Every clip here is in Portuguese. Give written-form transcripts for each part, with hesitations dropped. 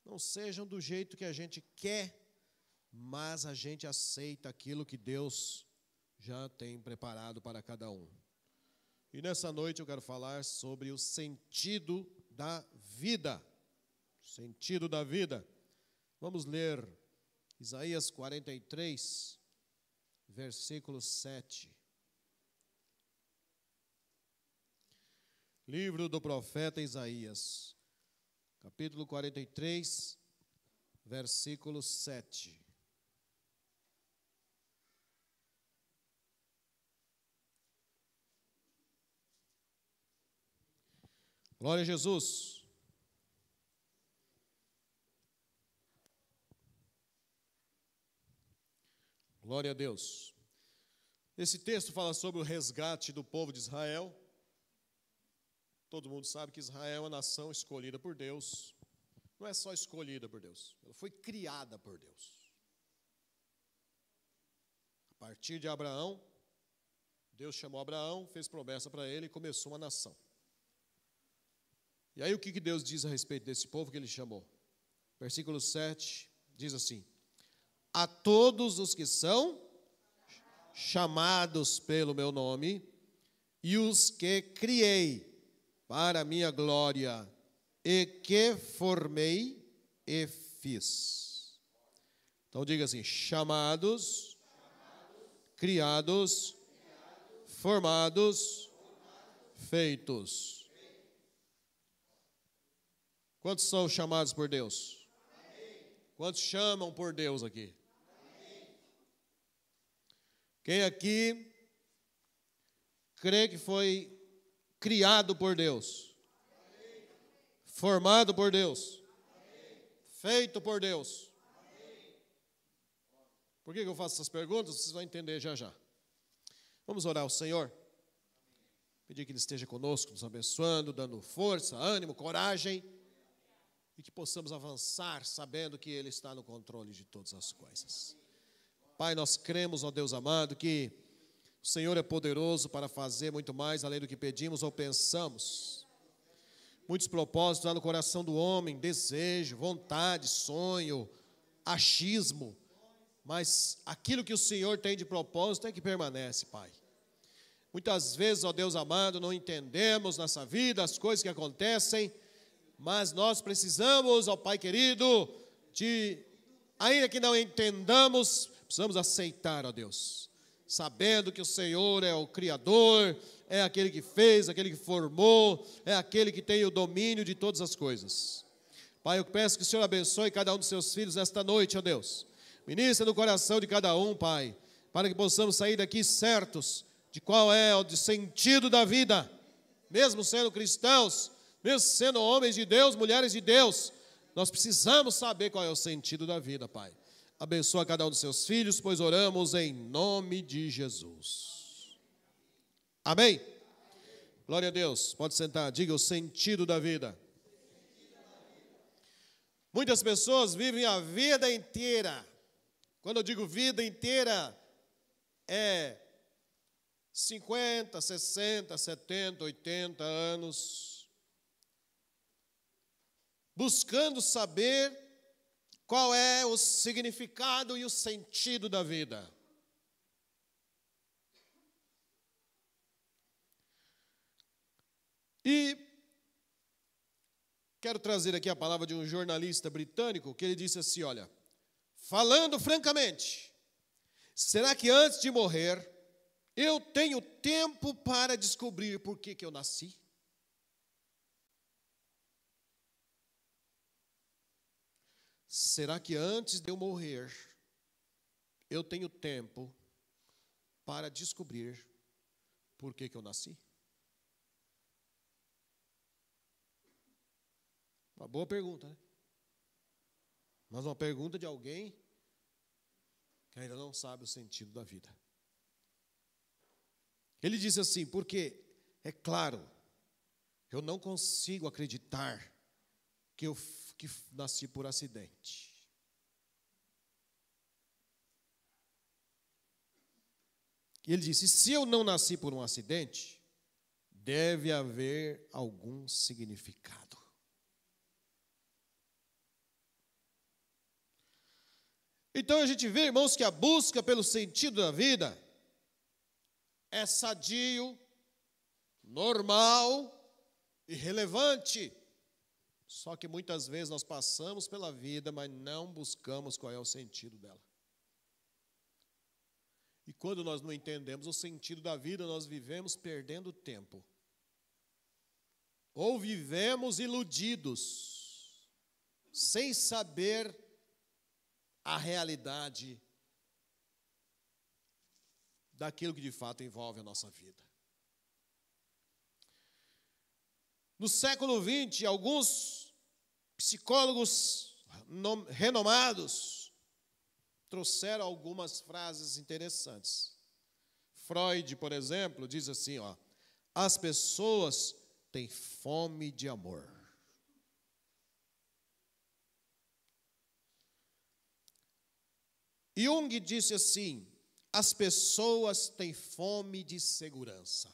não sejam do jeito que a gente quer, mas a gente aceita aquilo que Deus já tem preparado para cada um. E nessa noite eu quero falar sobre o sentido da vida. Sentido da vida. Vamos ler Isaías 43, versículo 7. Livro do profeta Isaías, capítulo 43, versículo 7. Glória a Jesus. Glória a Deus. Esse texto fala sobre o resgate do povo de Israel. Todo mundo sabe que Israel é uma nação escolhida por Deus. Não é só escolhida por Deus, ela foi criada por Deus. A partir de Abraão, Deus chamou Abraão, fez promessa para ele e começou uma nação. E aí o que Deus diz a respeito desse povo que ele chamou? Versículo 7 diz assim: a todos os que são chamados pelo meu nome e os que criei para a minha glória e que formei e fiz. Então diga assim: chamados, criados, formados, feitos. Quantos são chamados por Deus? Quantos chamam por Deus aqui? Quem aqui crê que foi criado por Deus? Formado por Deus? Feito por Deus? Por que eu faço essas perguntas? Vocês vão entender já já. Vamos orar ao Senhor. Pedir que Ele esteja conosco, nos abençoando, dando força, ânimo, coragem. E que possamos avançar sabendo que Ele está no controle de todas as coisas. Pai, nós cremos, ó Deus amado, que o Senhor é poderoso para fazer muito mais além do que pedimos ou pensamos. Muitos propósitos há no coração do homem, desejo, vontade, sonho, achismo. Mas aquilo que o Senhor tem de propósito é que permanece, Pai. Muitas vezes, ó Deus amado, não entendemos nessa vida as coisas que acontecem, mas nós precisamos, ó Pai querido, ainda que não entendamos, precisamos aceitar, ó Deus, sabendo que o Senhor é o Criador, é aquele que fez, aquele que formou, é aquele que tem o domínio de todas as coisas. Pai, eu peço que o Senhor abençoe cada um dos seus filhos nesta noite, ó Deus. Ministra no coração de cada um, Pai, para que possamos sair daqui certos de qual é o sentido da vida, mesmo sendo cristãos, mesmo sendo homens de Deus, mulheres de Deus, nós precisamos saber qual é o sentido da vida, Pai. Abençoa cada um dos seus filhos, pois oramos em nome de Jesus. Amém? Glória a Deus. Pode sentar, diga o sentido da vida. Muitas pessoas vivem a vida inteira. Quando eu digo vida inteira, é 50, 60, 70, 80 anos, buscando saber qual é o significado e o sentido da vida. E quero trazer aqui a palavra de um jornalista britânico, que ele disse assim, olha, falando francamente, será que antes de morrer, eu tenho tempo para descobrir por que eu nasci? Será que antes de eu morrer, eu tenho tempo para descobrir por que eu nasci? Uma boa pergunta, né? Mas uma pergunta de alguém que ainda não sabe o sentido da vida. Ele diz assim, porque, é claro, eu não consigo acreditar que nasci por acidente. E ele disse, se eu não nasci por um acidente, deve haver algum significado. Então a gente vê, irmãos, que a busca pelo sentido da vida é sadio, normal e relevante. Só que muitas vezes nós passamos pela vida, mas não buscamos qual é o sentido dela. E quando nós não entendemos o sentido da vida, nós vivemos perdendo tempo. Ou vivemos iludidos, sem saber a realidade daquilo que de fato envolve a nossa vida. No século XX, alguns psicólogos renomados trouxeram algumas frases interessantes. Freud, por exemplo, diz assim, as pessoas têm fome de amor. Jung disse assim, as pessoas têm fome de segurança.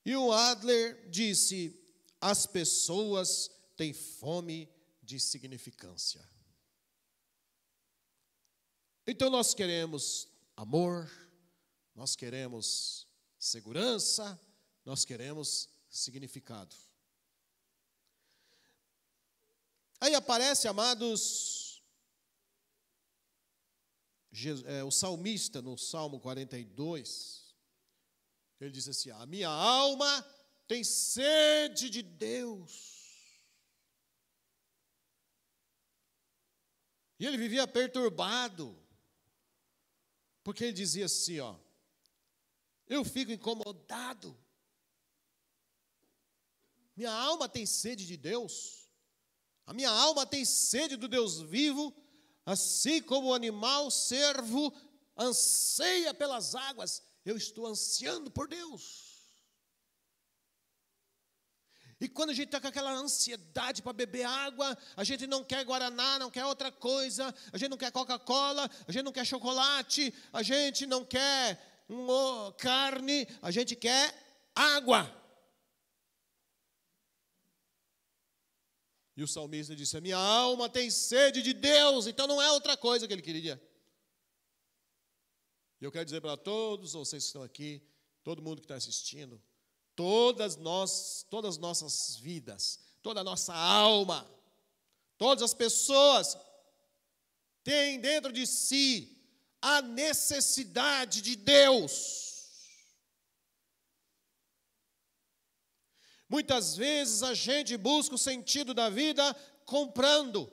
E o Adler disse, as pessoas têm fome de significância. Então nós queremos amor, nós queremos segurança, nós queremos significado. Aí aparece, amados, o salmista no Salmo 42, ele diz assim, a minha alma tem sede de Deus. E ele vivia perturbado, porque ele dizia assim, eu fico incomodado. Minha alma tem sede de Deus. A minha alma tem sede do Deus vivo, assim como o animal servo anseia pelas águas, eu estou ansiando por Deus. E quando a gente está com aquela ansiedade para beber água, a gente não quer guaraná, não quer outra coisa, a gente não quer Coca-Cola, a gente não quer chocolate, a gente não quer carne, a gente quer água. E o salmista disse, a minha alma tem sede de Deus, então não é outra coisa que ele queria. E eu quero dizer para todos vocês que estão aqui, todo mundo que está assistindo, todas nossas vidas, toda a nossa alma, todas as pessoas têm dentro de si a necessidade de Deus. Muitas vezes a gente busca o sentido da vida comprando.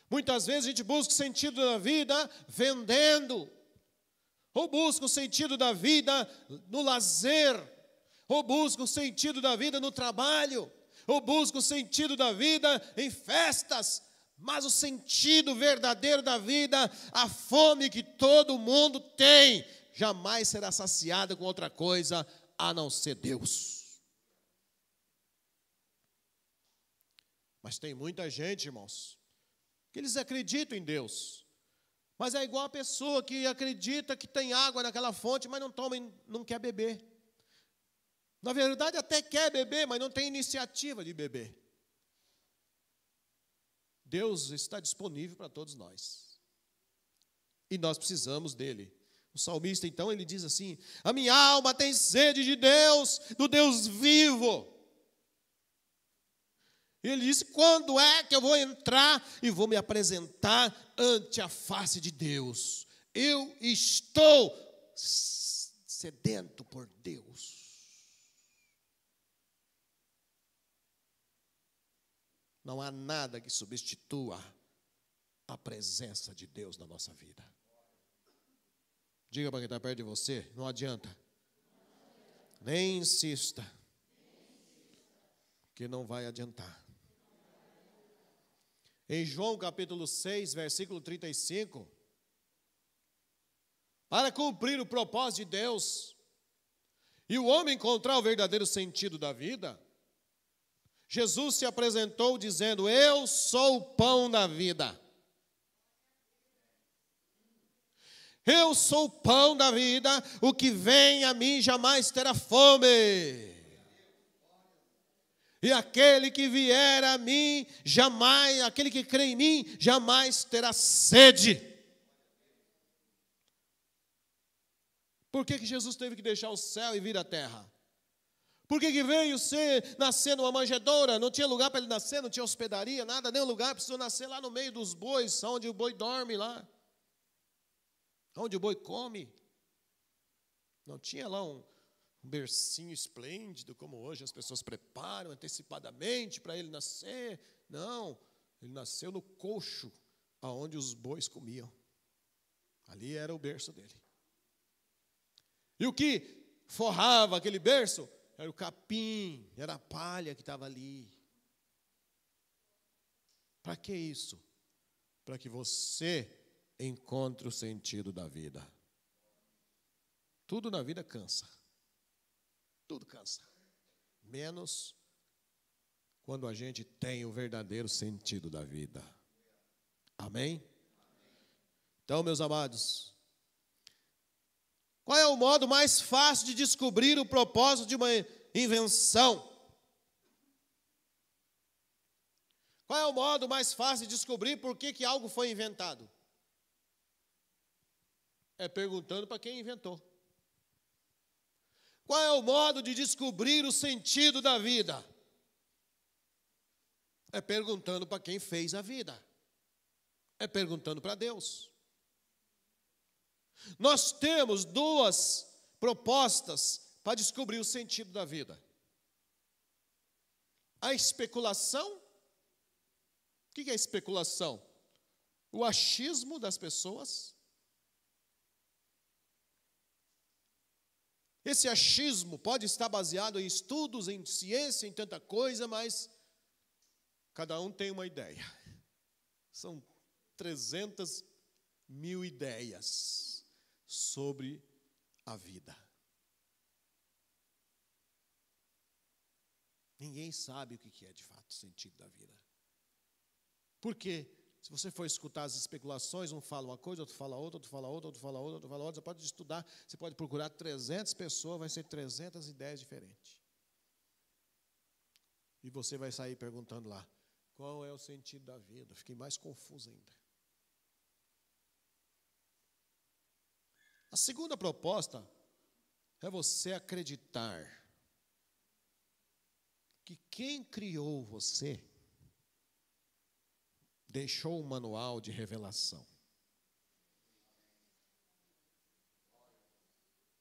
Muitas vezes a gente busca o sentido da vida vendendo. Ou busca o sentido da vida no lazer. Ou busca o sentido da vida no trabalho. Ou busca o sentido da vida em festas. Mas o sentido verdadeiro da vida, a fome que todo mundo tem, jamais será saciada com outra coisa a não ser Deus. Mas tem muita gente, irmãos, que eles acreditam em Deus. Mas é igual a pessoa que acredita que tem água naquela fonte, mas não toma, não quer beber. Na verdade, até quer beber, mas não tem iniciativa de beber. Deus está disponível para todos nós. E nós precisamos dele. O salmista, então, ele diz assim, a minha alma tem sede de Deus, do Deus vivo. Ele disse, quando é que eu vou entrar e vou me apresentar ante a face de Deus? Eu estou sedento por Deus. Não há nada que substitua a presença de Deus na nossa vida. Diga para quem está perto de você, não adianta. Nem insista, que não vai adiantar. Em João capítulo 6, versículo 35, para cumprir o propósito de Deus e o homem encontrar o verdadeiro sentido da vida, Jesus se apresentou dizendo, eu sou o pão da vida. Eu sou o pão da vida, o que vem a mim jamais terá fome. E aquele que vier a mim, jamais, aquele que crê em mim, jamais terá sede. Por que Jesus teve que deixar o céu e vir à terra? Por que veio nascer numa manjedoura? Não tinha lugar para ele nascer, não tinha hospedaria, nada, nem lugar, precisou nascer lá no meio dos bois, onde o boi dorme lá, onde o boi come. Não tinha lá um bercinho esplêndido, como hoje as pessoas preparam antecipadamente para ele nascer. Não, ele nasceu no coxo, aonde os bois comiam. Ali era o berço dele. E o que forrava aquele berço era o capim, era a palha que estava ali. Para que isso? Para que você encontre o sentido da vida. Tudo na vida cansa. Tudo cansa. Menos quando a gente tem o verdadeiro sentido da vida. Amém? Então, meus amados, qual é o modo mais fácil de descobrir o propósito de uma invenção? Qual é o modo mais fácil de descobrir por que algo foi inventado? É perguntando para quem inventou. Qual é o modo de descobrir o sentido da vida? É perguntando para quem fez a vida. É perguntando para Deus. Nós temos duas propostas para descobrir o sentido da vida. A especulação. O que é especulação? O achismo das pessoas. Esse achismo pode estar baseado em estudos, em ciência, em tanta coisa, mas cada um tem uma ideia. São 300.000 ideias sobre a vida. Ninguém sabe o que é de fato o sentido da vida. Por quê? Se você for escutar as especulações, um fala uma coisa, outro fala outra, outro fala outra, outro fala outra, outro fala outra. Você pode estudar, você pode procurar 300 pessoas, vai ser 300 ideias diferentes. E você vai sair perguntando lá, qual é o sentido da vida? Fiquei mais confuso ainda. A segunda proposta é você acreditar que quem criou você deixou um manual de revelação.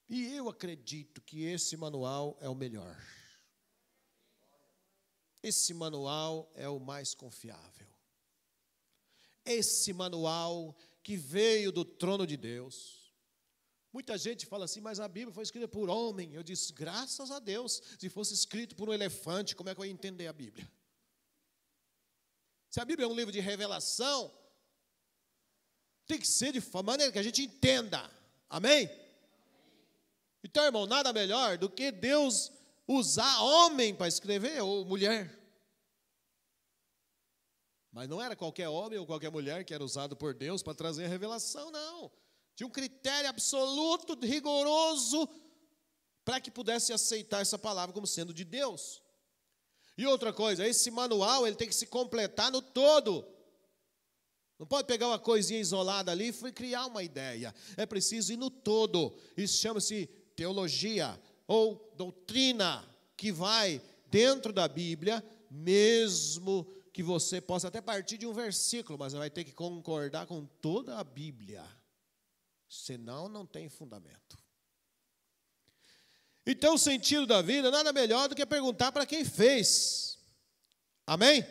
E eu acredito que esse manual é o melhor. Esse manual é o mais confiável. Esse manual que veio do trono de Deus. Muita gente fala assim, mas a Bíblia foi escrita por homem. Eu disse, graças a Deus. Se fosse escrito por um elefante, como é que eu ia entender a Bíblia? Se a Bíblia é um livro de revelação, tem que ser de maneira que a gente entenda. Amém? Então, irmão, nada melhor do que Deus usar homem para escrever, ou mulher. Mas não era qualquer homem ou qualquer mulher que era usado por Deus para trazer a revelação, não. Tinha um critério absoluto, rigoroso, para que pudesse aceitar essa palavra como sendo de Deus. E outra coisa, esse manual ele tem que se completar no todo. Não pode pegar uma coisinha isolada ali e criar uma ideia. É preciso ir no todo. Isso chama-se teologia ou doutrina, que vai dentro da Bíblia, mesmo que você possa até partir de um versículo, mas vai ter que concordar com toda a Bíblia. Senão, não tem fundamento. Então, o sentido da vida nada melhor do que perguntar para quem fez. Amém?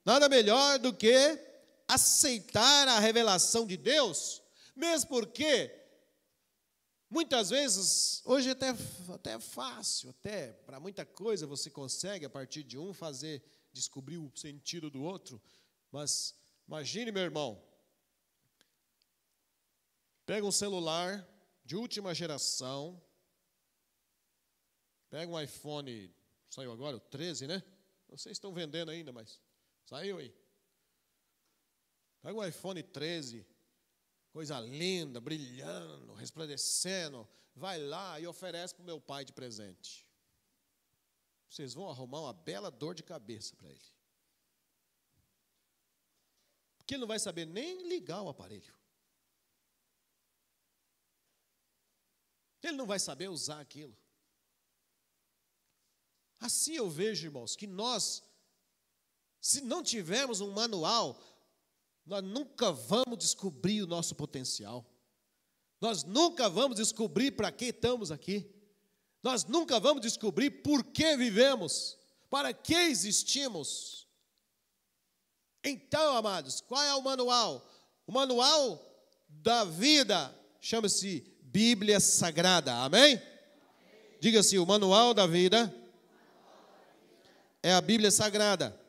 Nada melhor do que aceitar a revelação de Deus, mesmo porque, muitas vezes, hoje até é fácil, até para muita coisa você consegue, a partir de um, descobrir o sentido do outro, mas imagine, meu irmão, pega um celular de última geração, pega um iPhone, saiu agora, o 13, né? Vocês estão vendendo ainda, mas saiu aí. Pega um iPhone 13, coisa linda, brilhando, resplandecendo, vai lá e oferece para o meu pai de presente. vocês vão arrumar uma bela dor de cabeça para ele. Porque ele não vai saber nem ligar o aparelho. Ele não vai saber usar aquilo. Assim eu vejo, irmãos, que nós, se não tivermos um manual, nós nunca vamos descobrir o nosso potencial. Nós nunca vamos descobrir para que estamos aqui. Nós nunca vamos descobrir por que vivemos, para que existimos. Então, amados, qual é o manual? O manual da vida chama-se Bíblia Sagrada, amém? Diga assim, o manual da vida é a Bíblia Sagrada.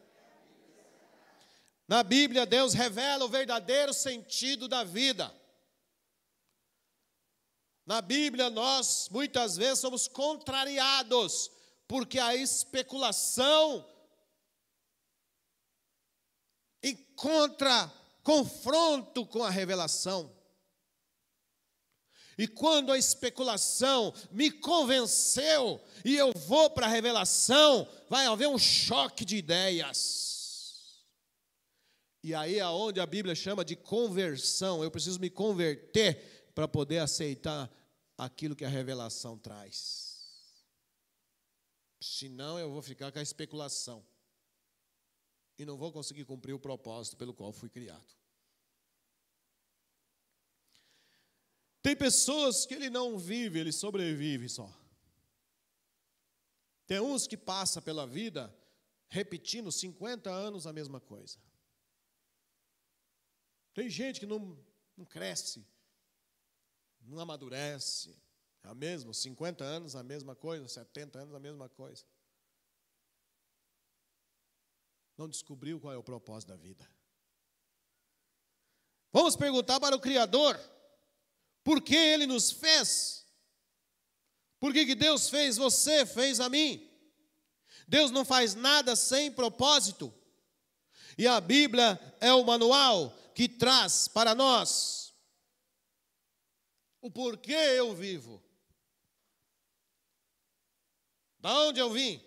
Na Bíblia, Deus revela o verdadeiro sentido da vida. Na Bíblia, nós muitas vezes somos contrariados, porque a especulação encontra confronto com a revelação. E quando a especulação me convenceu e eu vou para a revelação, vai haver um choque de ideias. E aí é onde a Bíblia chama de conversão. Eu preciso me converter para poder aceitar aquilo que a revelação traz. Senão eu vou ficar com a especulação. E não vou conseguir cumprir o propósito pelo qual fui criado. Tem pessoas que ele não vive, ele sobrevive só. Tem uns que passam pela vida repetindo 50 anos a mesma coisa. Tem gente que não cresce, não amadurece. É a mesma, 50 anos a mesma coisa, 70 anos a mesma coisa. Não descobriu qual é o propósito da vida. Vamos perguntar para o Criador. Por que Ele nos fez? Por que Deus fez você, fez a mim? Deus não faz nada sem propósito. E a Bíblia é o manual que traz para nós o porquê eu vivo. Da onde eu vim?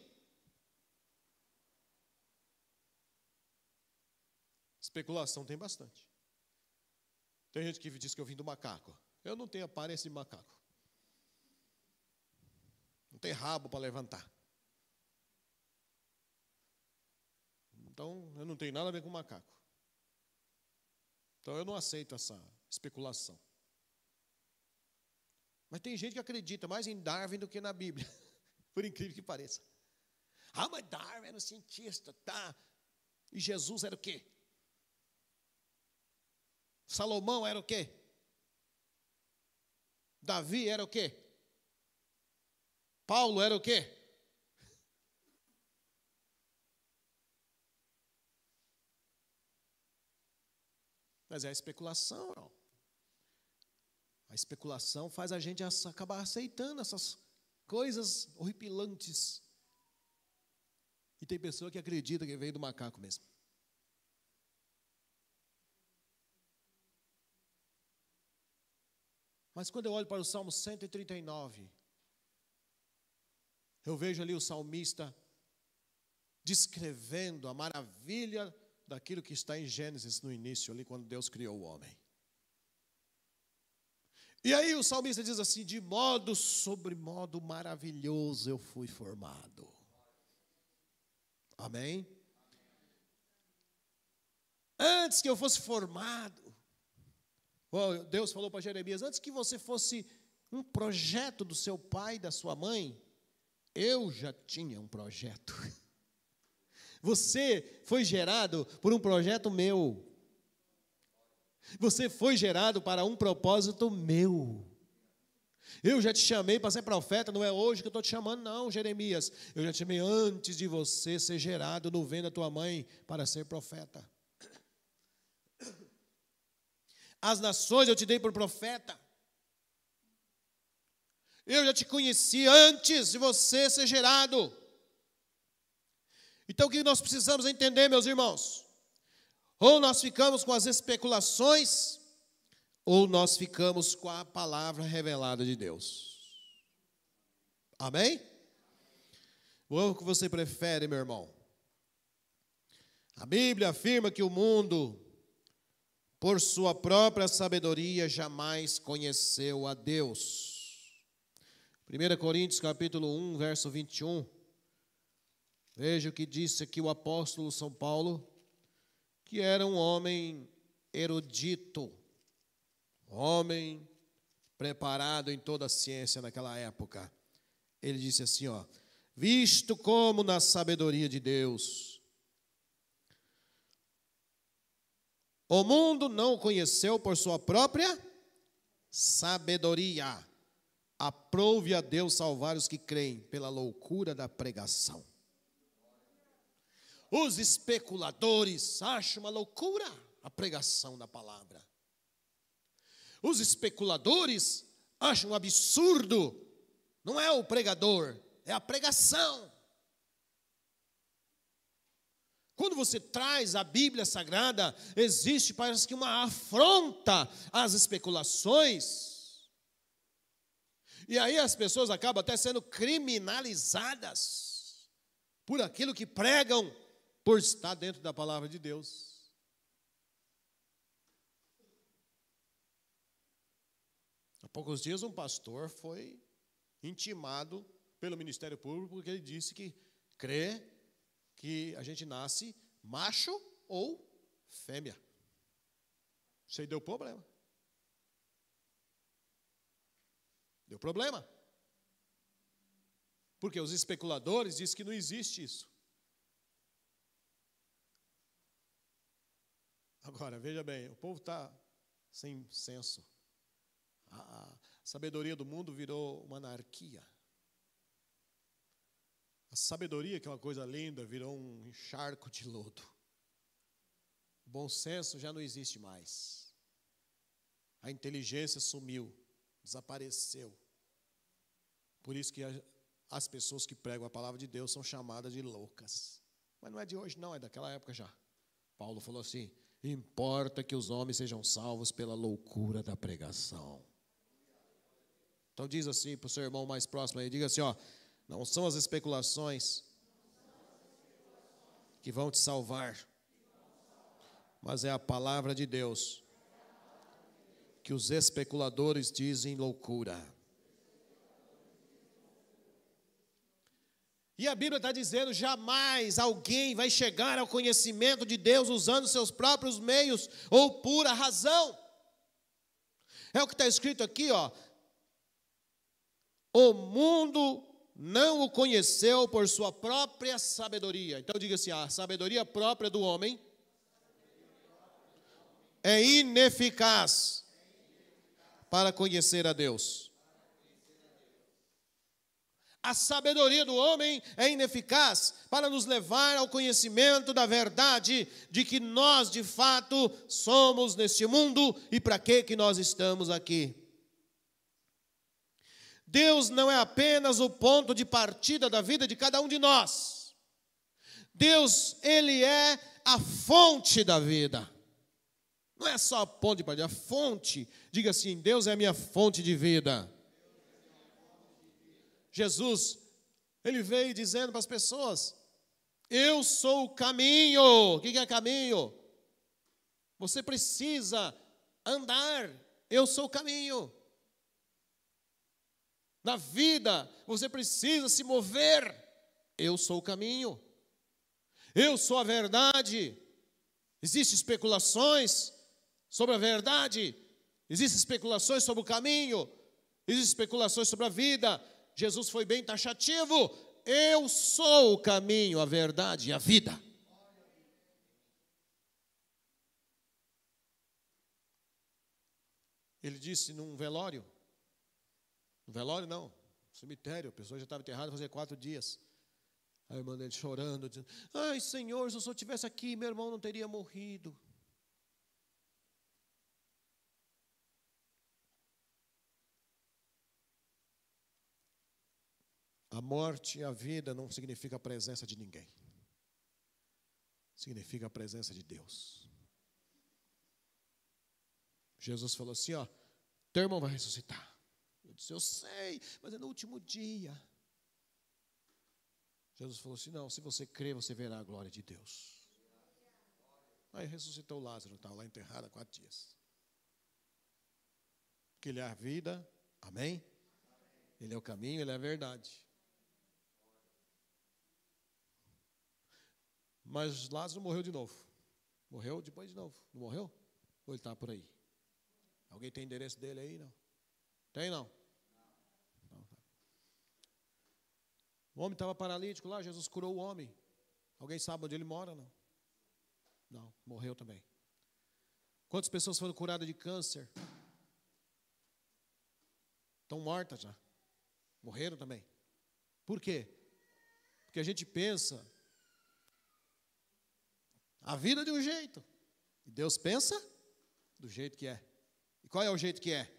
Especulação tem bastante. Tem gente que diz que eu vim do macaco. Eu não tenho aparência de macaco. Não tem rabo para levantar. Então, eu não tenho nada a ver com macaco. Então, eu não aceito essa especulação. Mas tem gente que acredita mais em Darwin do que na Bíblia. Por incrível que pareça. Ah, mas Darwin era um cientista, tá? E Jesus era o quê? Salomão era o quê? Davi era o quê? Paulo era o quê? Mas é a especulação, não. A especulação faz a gente acabar aceitando essas coisas horripilantes. E tem pessoa que acredita que veio do macaco mesmo. Mas quando eu olho para o Salmo 139, eu vejo ali o salmista descrevendo a maravilha daquilo que está em Gênesis no início, ali quando Deus criou o homem. E aí o salmista diz assim, de modo sobre modo maravilhoso eu fui formado. Amém? Antes que eu fosse formado, Deus falou para Jeremias, antes que você fosse um projeto do seu pai e da sua mãe, eu já tinha um projeto. Você foi gerado por um projeto meu. Você foi gerado para um propósito meu. Eu já te chamei para ser profeta, não é hoje que eu estou te chamando, não, Jeremias. Eu já te chamei antes de você ser gerado no ventre da tua mãe para ser profeta. As nações eu te dei por profeta. Eu já te conheci antes de você ser gerado. Então o que nós precisamos entender, meus irmãos? Ou nós ficamos com as especulações, ou nós ficamos com a palavra revelada de Deus. Amém? Ou que você prefere, meu irmão? A Bíblia afirma que o mundo, por sua própria sabedoria, jamais conheceu a Deus. 1 Coríntios capítulo 1, verso 21. Veja o que disse aqui o apóstolo São Paulo, que era um homem erudito, homem preparado em toda a ciência naquela época. Ele disse assim, ó: visto como na sabedoria de Deus, o mundo não o conheceu por sua própria sabedoria, aprove a Deus salvar os que creem pela loucura da pregação. Os especuladores acham uma loucura a pregação da palavra. Os especuladores acham um absurdo. Não é o pregador, é a pregação. Quando você traz a Bíblia Sagrada, existe, parece que, uma afronta às especulações. E aí as pessoas acabam até sendo criminalizadas por aquilo que pregam, por estar dentro da palavra de Deus. Há poucos dias um pastor foi intimado pelo Ministério Público porque ele disse que crê que a gente nasce macho ou fêmea. Isso aí deu problema. Deu problema. Porque os especuladores dizem que não existe isso. Agora, veja bem, o povo está sem senso. A sabedoria do mundo virou uma anarquia. A sabedoria, que é uma coisa linda, virou um encharco de lodo. O bom senso já não existe mais. A inteligência sumiu, desapareceu. Por isso que as pessoas que pregam a palavra de Deus são chamadas de loucas. Mas não é de hoje não, é daquela época já. Paulo falou assim: importa que os homens sejam salvos pela loucura da pregação. Então diz assim para o seu irmão mais próximo aí, diga assim, ó: não são as especulações que vão te salvar, mas é a palavra de Deus, que os especuladores dizem loucura. E a Bíblia está dizendo, jamais alguém vai chegar ao conhecimento de Deus usando seus próprios meios ou pura razão. É o que está escrito aqui, ó: o mundo não o conheceu por sua própria sabedoria. Então diga assim: a sabedoria própria do homem é ineficaz para conhecer a Deus. A sabedoria do homem é ineficaz para nos levar ao conhecimento da verdade de que nós, de fato, somos neste mundo e para que nós estamos aqui. Deus não é apenas o ponto de partida da vida de cada um de nós. Deus, Ele é a fonte da vida. Não é só a ponte de partida, a fonte. Diga assim: Deus é a minha fonte de vida. Jesus, Ele veio dizendo para as pessoas: eu sou o caminho. O que é caminho? Você precisa andar. Eu sou o caminho. Na vida, você precisa se mover. Eu sou o caminho. Eu sou a verdade. Existem especulações sobre a verdade. Existem especulações sobre o caminho. Existem especulações sobre a vida. Jesus foi bem taxativo: eu sou o caminho, a verdade e a vida. Ele disse num velório, não, cemitério, a pessoa já estava enterrada fazia 4 dias. A irmã dele chorando, dizendo: ai Senhor, se o Senhor estivesse aqui, meu irmão não teria morrido. A morte e a vida não significa a presença de ninguém. Significa a presença de Deus. Jesus falou assim, ó: teu irmão vai ressuscitar. Eu disse: eu sei, mas é no último dia. Jesus falou assim, não, se você crer, você verá a glória de Deus. Aí ressuscitou Lázaro, estava lá enterrado há 4 dias. Porque Ele é a vida, amém? Ele é o caminho, Ele é a verdade. Mas Lázaro morreu de novo. Morreu depois de novo. Não morreu? Ou ele está por aí? Alguém tem endereço dele aí? Não? Tem não? Não. O homem estava paralítico lá, Jesus curou o homem. Alguém sabe onde ele mora? Não? Não, morreu também. Quantas pessoas foram curadas de câncer? Estão mortas já. Morreram também. Por quê? Porque a gente pensa a vida de um jeito. E Deus pensa do jeito que é. E qual é o jeito que é?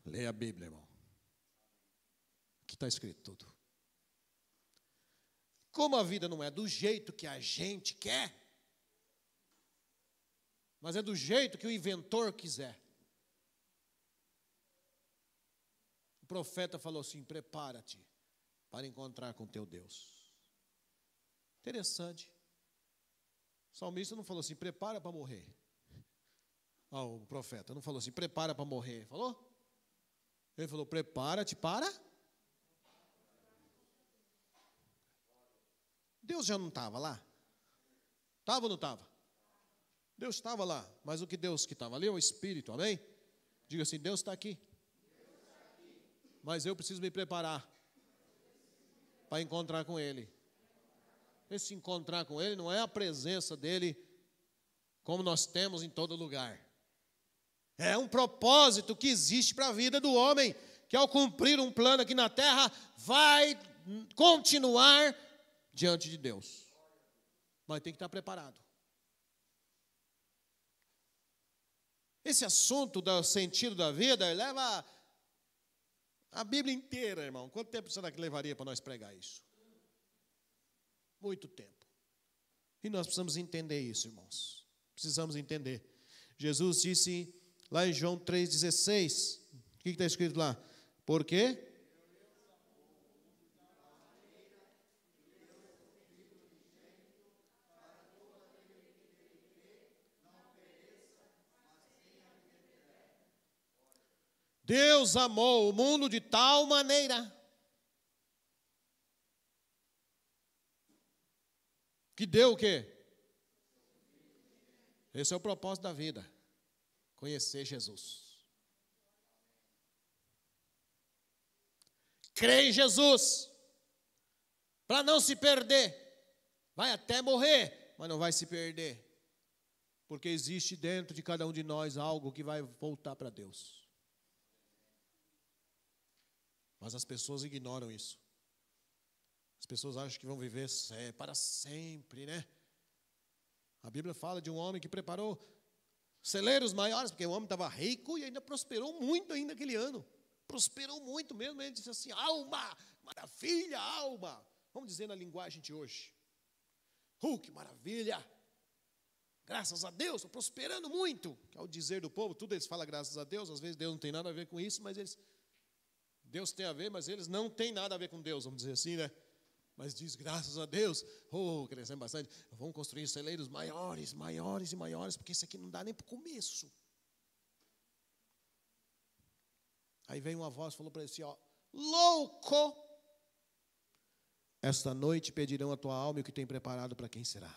Leia a Bíblia, irmão. Aqui está escrito tudo. Como a vida não é do jeito que a gente quer, mas é do jeito que o inventor quiser. O profeta falou assim, prepara-te para encontrar com teu Deus. Interessante. O salmista não falou assim, prepara para morrer. O profeta não falou assim, prepara para morrer. Falou? Ele falou, prepara-te para... Deus já não estava lá? Estava ou não estava? Deus estava lá, mas o que Deus que estava ali é o Espírito, amém? Diga assim, Deus está aqui. Mas eu preciso me preparar para encontrar com Ele. Esse encontrar com Ele não é a presença dEle como nós temos em todo lugar. É um propósito que existe para a vida do homem, que ao cumprir um plano aqui na terra, vai continuar diante de Deus. Mas tem que estar preparado. Esse assunto do sentido da vida leva a Bíblia inteira, irmão. Quanto tempo será que levaria para nós pregar isso? Muito tempo. E nós precisamos entender isso, irmãos. Precisamos entender. Jesus disse lá em João 3,16, o que está escrito lá? Por quê? Deus amou o mundo de tal maneira que deu o quê? Esse é o propósito da vida. Conhecer Jesus. Crê em Jesus. Para não se perder. Vai até morrer, mas não vai se perder. Porque existe dentro de cada um de nós algo que vai voltar para Deus. Mas as pessoas ignoram isso. As pessoas acham que vão viver para sempre, né? A Bíblia fala de um homem que preparou celeiros maiores, porque o homem estava rico e ainda prosperou muito ainda aquele ano. Prosperou muito mesmo. Ele disse assim, alma, maravilha, alma. Vamos dizer na linguagem de hoje. Que maravilha. Graças a Deus, estou prosperando muito. Que ao dizer do povo, tudo eles falam graças a Deus. Às vezes Deus não tem nada a ver com isso, mas Deus tem a ver, mas eles não têm nada a ver com Deus, vamos dizer assim, né? Mas diz, graças a Deus, crescendo bastante, vamos construir celeiros maiores, maiores e maiores, porque isso aqui não dá nem para o começo. Aí veio uma voz e falou para ele assim, louco! Esta noite pedirão a tua alma e o que tem preparado para quem será.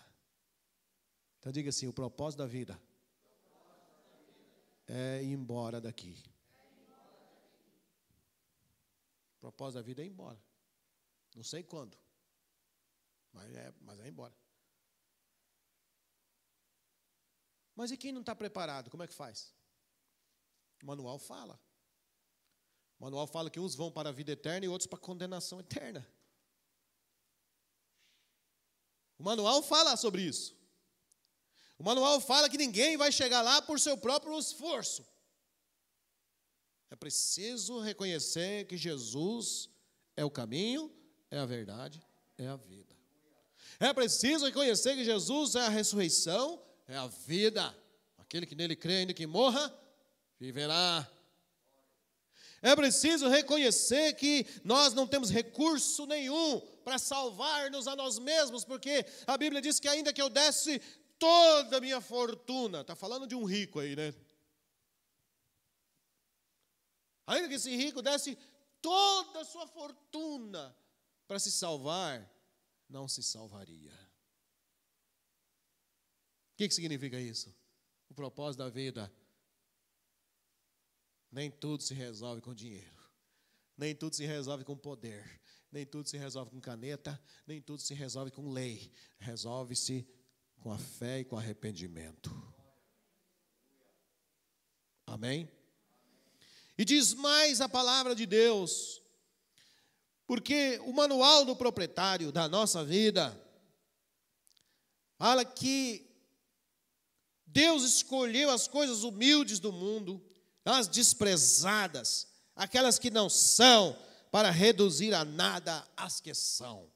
Então diga assim, o propósito da vida é ir embora daqui. O propósito da vida é ir embora. Não sei quando, mas é embora. Mas e quem não está preparado, como é que faz? O manual fala. O manual fala que uns vão para a vida eterna e outros para a condenação eterna. O manual fala sobre isso. O manual fala que ninguém vai chegar lá por seu próprio esforço. É preciso reconhecer que Jesus é o caminho, é a verdade, é a vida. É preciso reconhecer que Jesus é a ressurreição, é a vida. Aquele que nele crê, ainda que morra, viverá. É preciso reconhecer que nós não temos recurso nenhum para salvar-nos a nós mesmos, porque a Bíblia diz que ainda que eu desse toda a minha fortuna, está falando de um rico aí, né? Ainda que esse rico desse toda a sua fortuna para se salvar, não se salvaria. O que significa isso? O propósito da vida. Nem tudo se resolve com dinheiro. Nem tudo se resolve com poder. Nem tudo se resolve com caneta. Nem tudo se resolve com lei. Resolve-se com a fé e com arrependimento. Amém? E diz mais a palavra de Deus, porque o manual do proprietário da nossa vida fala que Deus escolheu as coisas humildes do mundo, as desprezadas, aquelas que não são, para reduzir a nada as que são.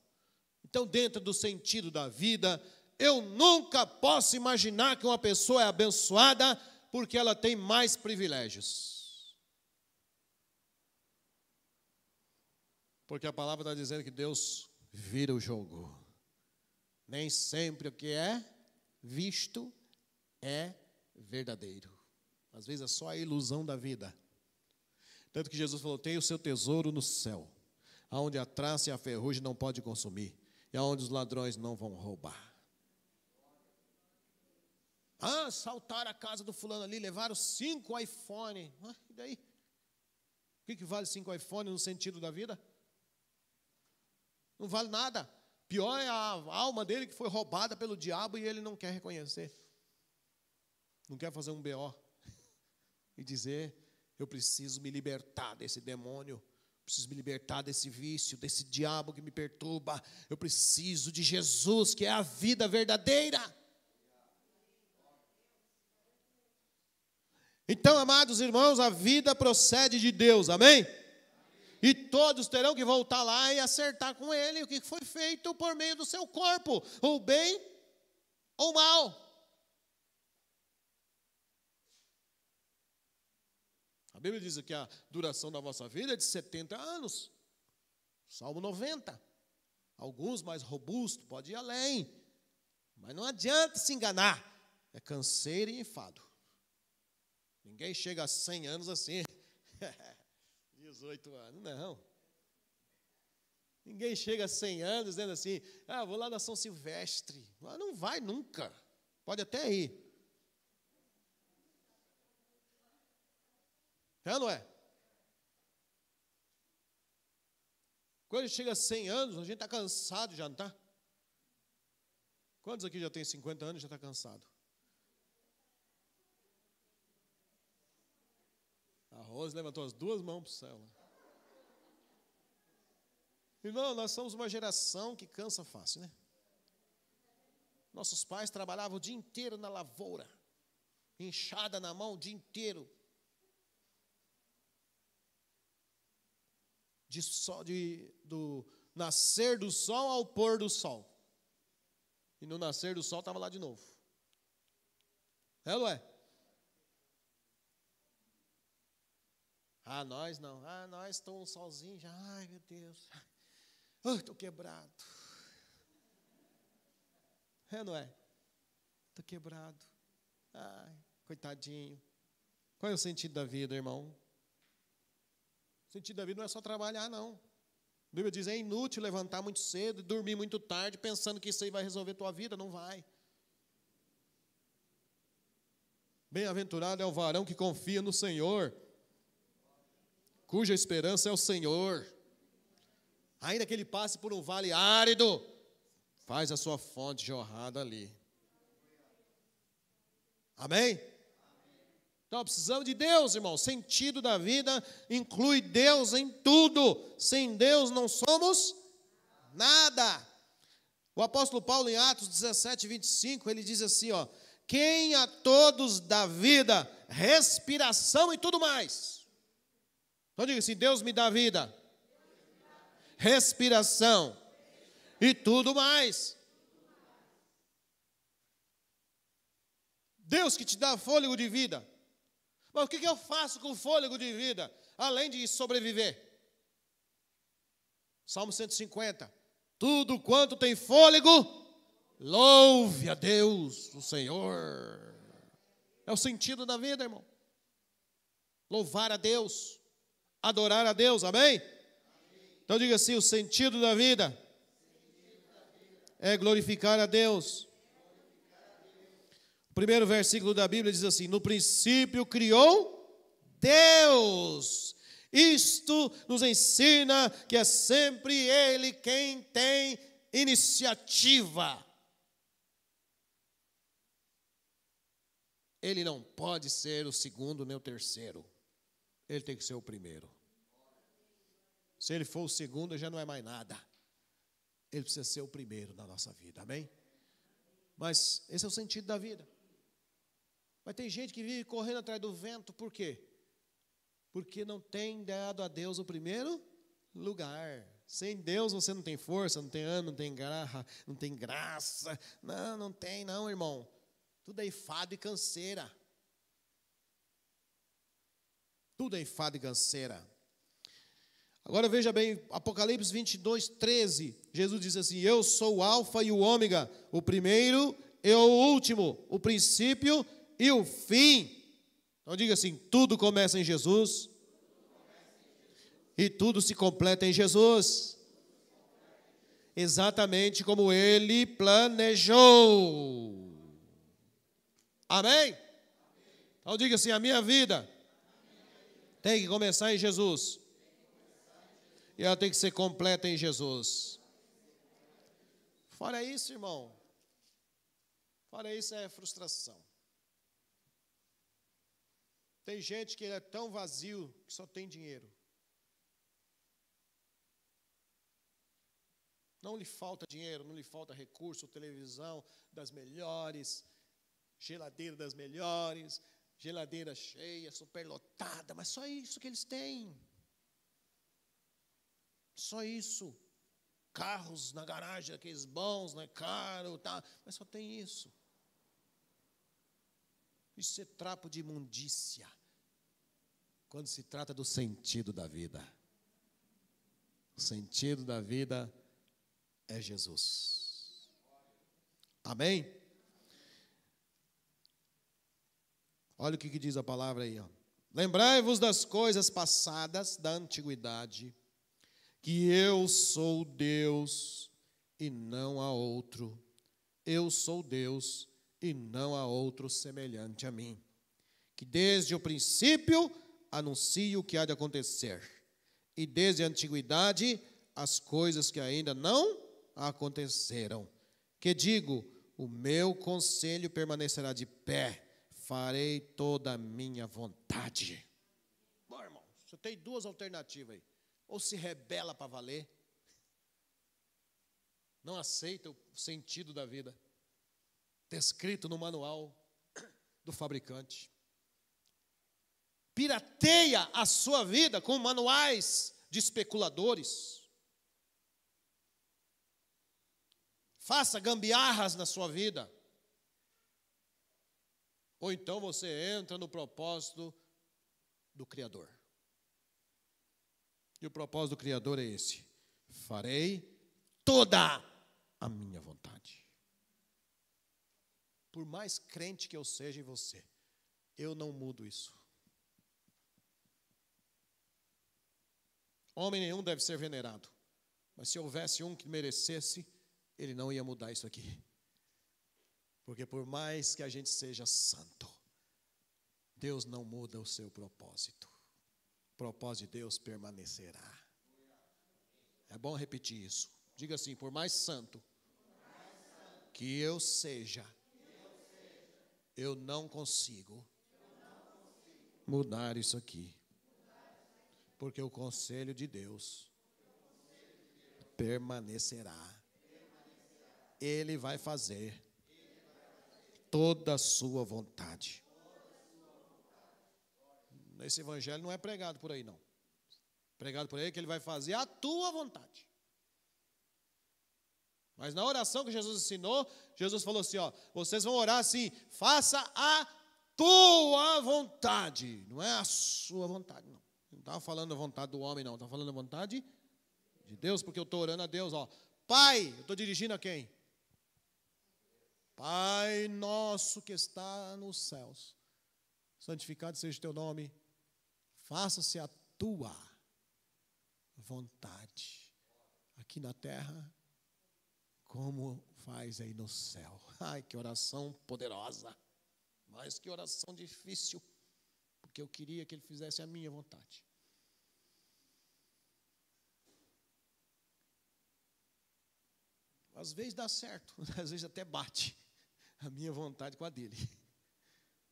Então, dentro do sentido da vida, eu nunca posso imaginar que uma pessoa é abençoada porque ela tem mais privilégios. Porque a palavra está dizendo que Deus vira o jogo. Nem sempre o que é visto é verdadeiro. Às vezes é só a ilusão da vida. Tanto que Jesus falou, tem o seu tesouro no céu, aonde a traça e a ferrugem não pode consumir, e aonde os ladrões não vão roubar. Ah, assaltaram a casa do fulano ali, levaram 5 iPhone. E daí? O que vale 5 iPhone no sentido da vida? Não vale nada. Pior é a alma dele que foi roubada pelo diabo e ele não quer reconhecer. Não quer fazer um BO e dizer, eu preciso me libertar desse demônio, preciso me libertar desse vício, desse diabo que me perturba. Eu preciso de Jesus, que é a vida verdadeira. Então, amados irmãos, a vida procede de Deus, amém? E todos terão que voltar lá e acertar com ele o que foi feito por meio do seu corpo, ou bem ou mal. A Bíblia diz que a duração da vossa vida é de 70 anos. Salmo 90. Alguns mais robustos, pode ir além. Mas não adianta se enganar. É canseiro e enfado. Ninguém chega a 100 anos assim. 18 anos, não. Ninguém chega a 100 anos dizendo assim, vou lá na São Silvestre. Mas não vai nunca. Pode até ir. É ou não é? Quando a gente chega a 100 anos, a gente está cansado já, não está? Quantos aqui já tem 50 anos e já está cansado? A Rose levantou as 2 mãos para o céu. Irmão, nós somos uma geração que cansa fácil, né? Nossos pais trabalhavam o dia inteiro na lavoura, enxada na mão o dia inteiro. Do nascer do sol ao pôr do sol. E no nascer do sol estava lá de novo. É ou não é? Nós não. Nós estamos sozinhos já. Ai, meu Deus. Estou quebrado. É ou não é? Estou quebrado. Ai, coitadinho. Qual é o sentido da vida, irmão? O sentido da vida não é só trabalhar, não. A Bíblia diz, é inútil levantar muito cedo e dormir muito tarde, pensando que isso aí vai resolver a tua vida. Não vai. Bem-aventurado é o varão que confia no Senhor, cuja esperança é o Senhor. Ainda que ele passe por um vale árido, faz a sua fonte jorrada ali. Amém? Então, precisamos de Deus, irmão. O sentido da vida inclui Deus em tudo. Sem Deus não somos nada. O apóstolo Paulo, em Atos 17, 25, ele diz assim, quem a todos dá vida, respiração e tudo mais. Então diga assim, Deus me dá vida, respiração e tudo mais. Deus que te dá fôlego de vida. Mas o que eu faço com o fôlego de vida, além de sobreviver? Salmo 150. Tudo quanto tem fôlego, louve a Deus, o Senhor. É o sentido da vida, irmão. Louvar a Deus, adorar a Deus, amém? Então diga assim, o sentido da vida é glorificar a Deus. O primeiro versículo da Bíblia diz assim: no princípio criou Deus. Isto nos ensina que é sempre Ele quem tem iniciativa. Ele não pode ser o segundo nem o terceiro. Ele tem que ser o primeiro. Se ele for o segundo, já não é mais nada. Ele precisa ser o primeiro na nossa vida, amém? Mas esse é o sentido da vida. Mas tem gente que vive correndo atrás do vento, por quê? Porque não tem dado a Deus o primeiro lugar. Sem Deus você não tem força, não tem ânimo, não tem garra, não tem graça. Não tem não, irmão. Tudo é enfado e canseira. Tudo é enfado e canseira. Agora veja bem, Apocalipse 22, 13. Jesus diz assim: eu sou o alfa e o ômega, o primeiro e o último, o princípio e o fim. Então diga assim, tudo começa em Jesus e tudo se completa em Jesus. Exatamente como Ele planejou. Amém? Então diga assim, a minha vida tem que começar em Jesus. E ela tem que ser completa em Jesus. Fora isso, irmão, fora isso é frustração. Tem gente que é tão vazio que só tem dinheiro. Não lhe falta dinheiro, não lhe falta recurso, televisão das melhores, geladeira das melhores, geladeira cheia, superlotada, mas só isso que eles têm. Só isso. Carros na garagem, aqueles bons, né, caro, tá, mas só tem isso. Isso é trapo de imundícia. Quando se trata do sentido da vida. O sentido da vida é Jesus. Amém? Olha o que diz a palavra aí, ó. Lembrai-vos das coisas passadas da antiguidade, que eu sou Deus e não há outro. Eu sou Deus e não há outro semelhante a mim. Que desde o princípio anuncio o que há de acontecer. E desde a antiguidade as coisas que ainda não aconteceram. Que digo, o meu conselho permanecerá de pé. Farei toda a minha vontade. Bom, irmão, você tem duas alternativas aí. Ou se rebela para valer, não aceita o sentido da vida, descrito no manual do fabricante. Pirateia a sua vida com manuais de especuladores. Faça gambiarras na sua vida. Ou então você entra no propósito do Criador. E o propósito do Criador é esse: farei toda a minha vontade. Por mais crente que eu seja em você, eu não mudo isso. Homem nenhum deve ser venerado, mas se houvesse um que merecesse, ele não ia mudar isso aqui. Porque por mais que a gente seja santo, Deus não muda o seu propósito. O propósito de Deus permanecerá. É bom repetir isso. Diga assim, por mais santo que eu seja, eu não consigo mudar isso aqui. Porque o conselho de Deus permanecerá. Ele vai fazer toda a sua vontade. Esse evangelho não é pregado por aí, não. Pregado por aí que ele vai fazer a tua vontade. Mas na oração que Jesus ensinou, Jesus falou assim, ó, vocês vão orar assim, faça a tua vontade. Não é a sua vontade, não. Não estava falando da vontade do homem, não. Estava falando da vontade de Deus, porque eu estou orando a Deus, ó. Pai, eu estou dirigindo a quem? Pai nosso que está nos céus, santificado seja o teu nome, faça-se a tua vontade, aqui na terra, como faz aí no céu. Ai, que oração poderosa, mas que oração difícil, porque eu queria que ele fizesse a minha vontade. Às vezes dá certo, às vezes até bate a minha vontade com a dele.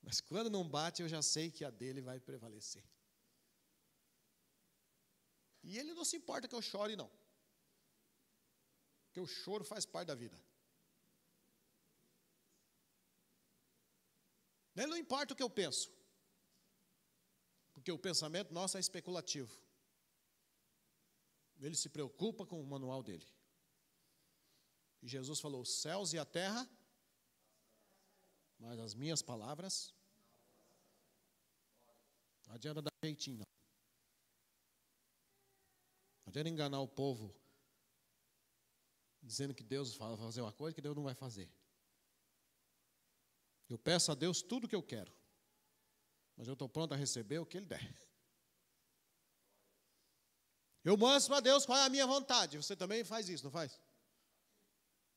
Mas quando não bate, eu já sei que a dele vai prevalecer. E ele não se importa que eu chore, não. Porque o choro faz parte da vida. Ele não importa o que eu penso. Porque o pensamento nosso é especulativo. Ele se preocupa com o manual dele. E Jesus falou, os céus e a terra, mas as minhas palavras, não adianta dar jeitinho, não. Não adianta enganar o povo, dizendo que Deus vai fazer uma coisa que Deus não vai fazer. Eu peço a Deus tudo o que eu quero, mas eu estou pronto a receber o que Ele der. Eu mostro para Deus qual é a minha vontade. Você também faz isso, não faz?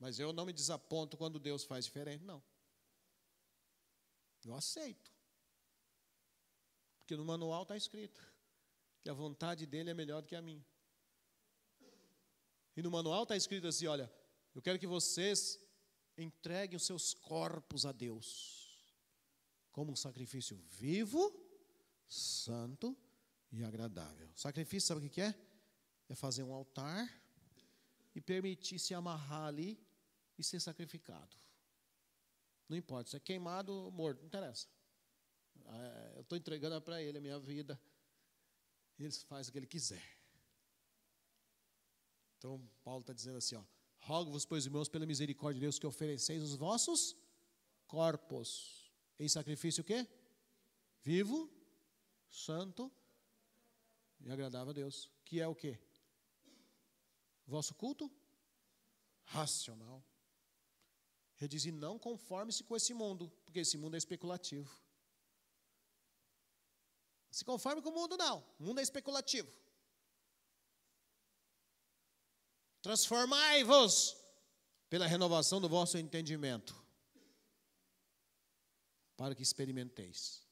Mas eu não me desaponto quando Deus faz diferente, não. Eu aceito. Porque no manual está escrito que a vontade dele é melhor do que a minha. E no manual está escrito assim, olha, eu quero que vocês entreguem os seus corpos a Deus como um sacrifício vivo, santo e agradável. Sacrifício, sabe o que é? É fazer um altar e permitir se amarrar ali e ser sacrificado. Não importa, se é queimado ou morto, não interessa. Eu estou entregando para Ele a minha vida. Ele faz o que Ele quiser. Então, Paulo está dizendo assim, ó, rogo-vos, pois, irmãos, pela misericórdia de Deus, que ofereceis os vossos corpos em sacrifício o quê? Vivo, santo e agradável a Deus. Que é o quê? Vosso culto? Racional. Ele diz, e não conforme-se com esse mundo, porque esse mundo é especulativo. Se conforme com o mundo, não. O mundo é especulativo. Transformai-vos pela renovação do vosso entendimento, para que experimenteis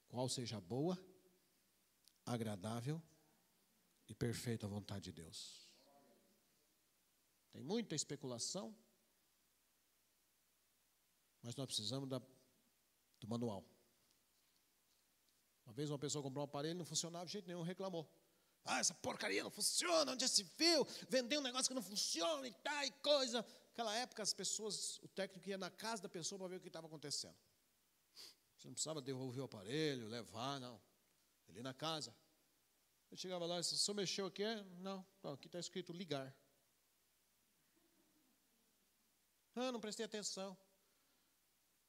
qual seja a boa, agradável e perfeita vontade de Deus. Tem muita especulação, mas nós precisamos do manual. Uma vez uma pessoa comprou um aparelho, não funcionava de jeito nenhum, reclamou. Ah, essa porcaria não funciona, onde já se viu? Vendeu um negócio que não funciona e tal, e coisa. Naquela época, as pessoas, o técnico ia na casa da pessoa para ver o que estava acontecendo. Você não precisava devolver o aparelho, levar, não. Ele ia na casa. Ele chegava lá e disse, o senhor mexeu aqui? Não, aqui está escrito ligar. Ah, não prestei atenção.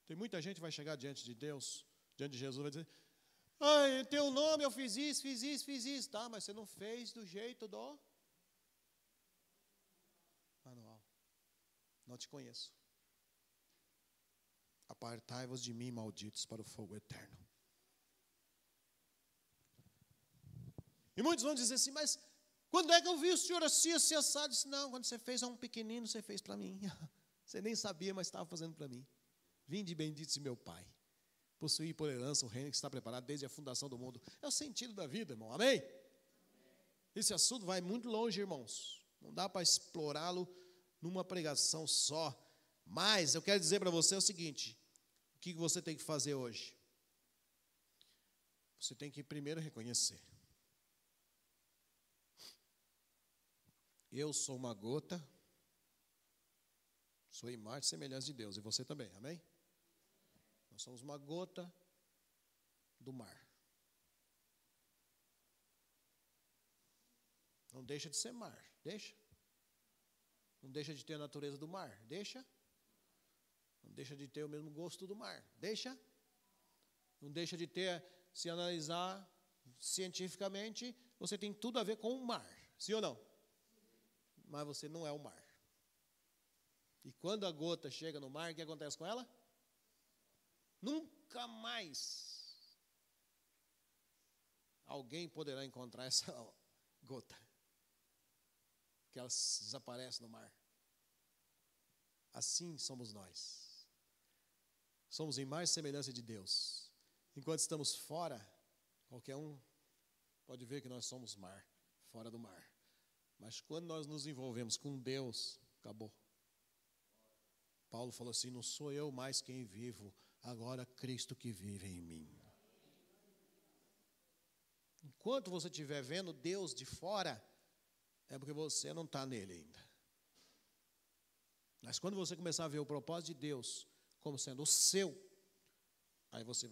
Tem muita gente que vai chegar diante de Deus, diante de Jesus, vai dizer, ai, teu nome, eu fiz isso. Tá, mas você não fez do jeito do manual. Não te conheço. Apartai-vos de mim, malditos, para o fogo eterno. E muitos vão dizer assim, mas quando é que eu vi o senhor assim assado? Disse, não, quando você fez a um pequenino, você fez para mim. Você nem sabia, mas estava fazendo para mim. Vinde benditos de meu Pai. Possuir por herança o reino que está preparado desde a fundação do mundo. É o sentido da vida, irmão. Amém? Esse assunto vai muito longe, irmãos. Não dá para explorá-lo numa pregação só. Mas eu quero dizer para você o seguinte. O que você tem que fazer hoje? Você tem que primeiro reconhecer. Eu sou uma gota. Sou imagem e semelhança de Deus. E você também, amém? Nós somos uma gota do mar. Não deixa de ser mar, deixa. Não deixa de ter a natureza do mar, deixa. Não deixa de ter o mesmo gosto do mar, deixa. Não deixa de ter, se analisar cientificamente, você tem tudo a ver com o mar, sim ou não? mas você não é o mar. E quando a gota chega no mar, o que acontece com ela? Nunca mais alguém poderá encontrar essa gota, que ela desaparece no mar. Assim somos nós. Somos em mais semelhança de Deus. Enquanto estamos fora, qualquer um pode ver que nós somos mar, fora do mar. Mas quando nós nos envolvemos com Deus, acabou. Paulo falou assim: não sou eu mais quem vivo, agora Cristo que vive em mim. Enquanto você estiver vendo Deus de fora, é porque você não está nele ainda. Mas quando você começar a ver o propósito de Deus como sendo o seu, aí você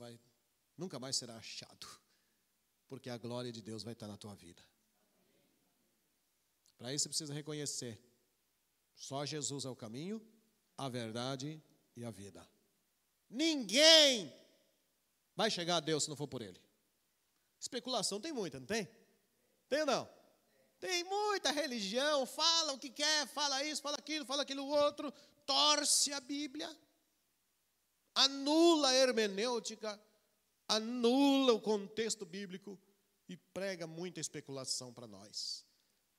nunca mais será achado, porque a glória de Deus vai estar na tua vida. Para isso você precisa reconhecer: só Jesus é o caminho, a verdade e a vida. Ninguém vai chegar a Deus se não for por Ele. Especulação tem muita, não tem? Tem ou não? Tem muita religião, fala o que quer, fala isso, fala aquilo outro, torce a Bíblia, anula a hermenêutica, anula o contexto bíblico e prega muita especulação para nós.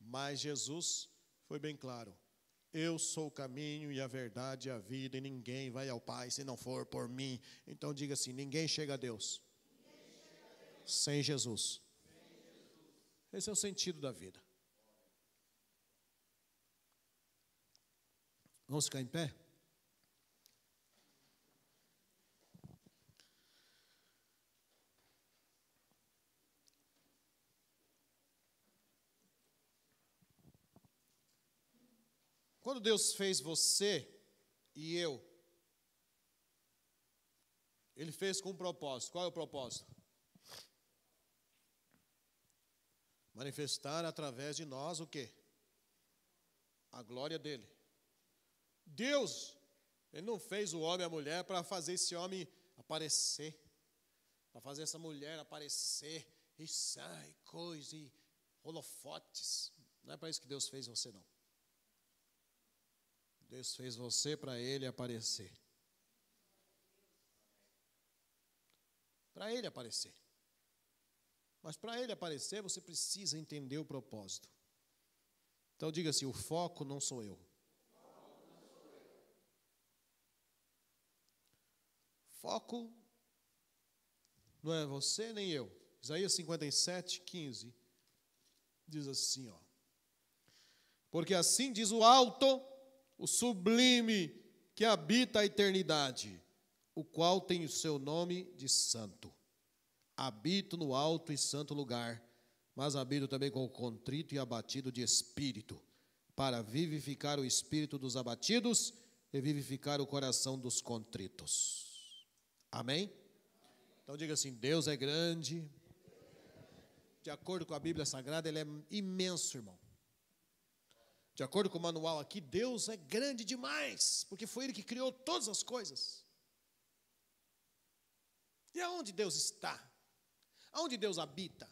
Mas Jesus foi bem claro: eu sou o caminho e a verdade e a vida, e ninguém vai ao Pai se não for por mim. Então diga assim: ninguém chega a Deus sem Jesus. Esse é o sentido da vida. Vamos ficar em pé? Quando Deus fez você e eu, Ele fez com um propósito. Qual é o propósito? Manifestar através de nós o quê? A glória dEle. Deus, Ele não fez o homem e a mulher para fazer esse homem aparecer, para fazer essa mulher aparecer, e sai coisa, e holofotes. Não é para isso que Deus fez você, não. Deus fez você para Ele aparecer. Para Ele aparecer. Mas para Ele aparecer, você precisa entender o propósito. Então diga assim: o foco não sou eu. Foco não é você nem eu. Isaías 57:15 diz assim, ó: porque assim diz o alto, o sublime, que habita a eternidade, o qual tem o seu nome de santo. Habito no alto e santo lugar, mas habito também com o contrito e abatido de espírito, para vivificar o espírito dos abatidos e vivificar o coração dos contritos. Amém? Então diga assim: Deus é grande. De acordo com a Bíblia Sagrada, Ele é imenso, irmão. De acordo com o manual aqui, Deus é grande demais, porque foi Ele que criou todas as coisas. E aonde Deus está? Aonde Deus habita?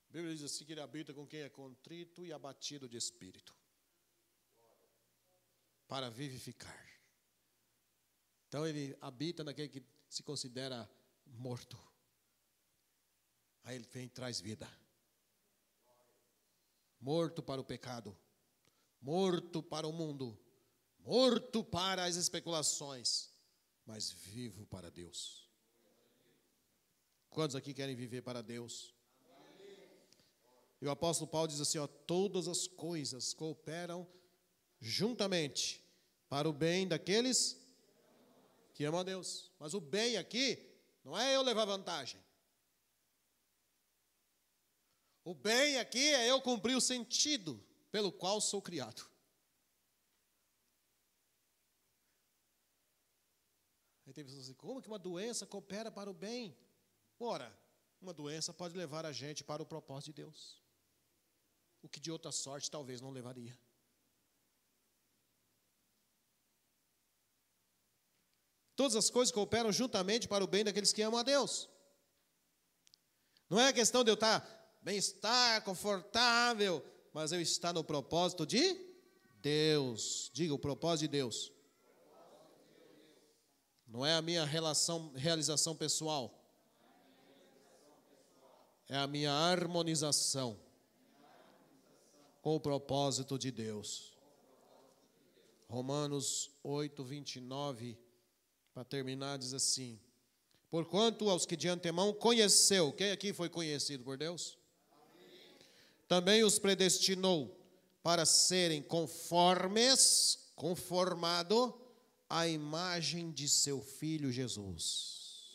A Bíblia diz assim que Ele habita com quem é contrito e abatido de espírito, para vivificar. Então Ele habita naquele que se considera morto. Aí Ele vem e traz vida. Morto para o pecado, morto para o mundo, morto para as especulações, mas vivo para Deus. Quantos aqui querem viver para Deus? E o apóstolo Paulo diz assim, ó: todas as coisas cooperam juntamente para o bem daqueles que amam a Deus. Mas o bem aqui não é eu levar vantagem. O bem aqui é eu cumprir o sentido pelo qual sou criado. Aí tem pessoas assim: como que uma doença coopera para o bem? Ora, uma doença pode levar a gente para o propósito de Deus, o que de outra sorte talvez não levaria. Todas as coisas cooperam juntamente para o bem daqueles que amam a Deus. Não é a questão de eu estar bem-estar, confortável, mas eu estar no propósito de Deus. Diga, o propósito de Deus. Não é a minha realização pessoal. É a minha harmonização com o propósito de Deus. Romanos 8, 29, para terminar, diz assim: porquanto aos que de antemão conheceu, quem aqui foi conhecido por Deus? Amém. Também os predestinou para serem conformado à imagem de seu Filho Jesus.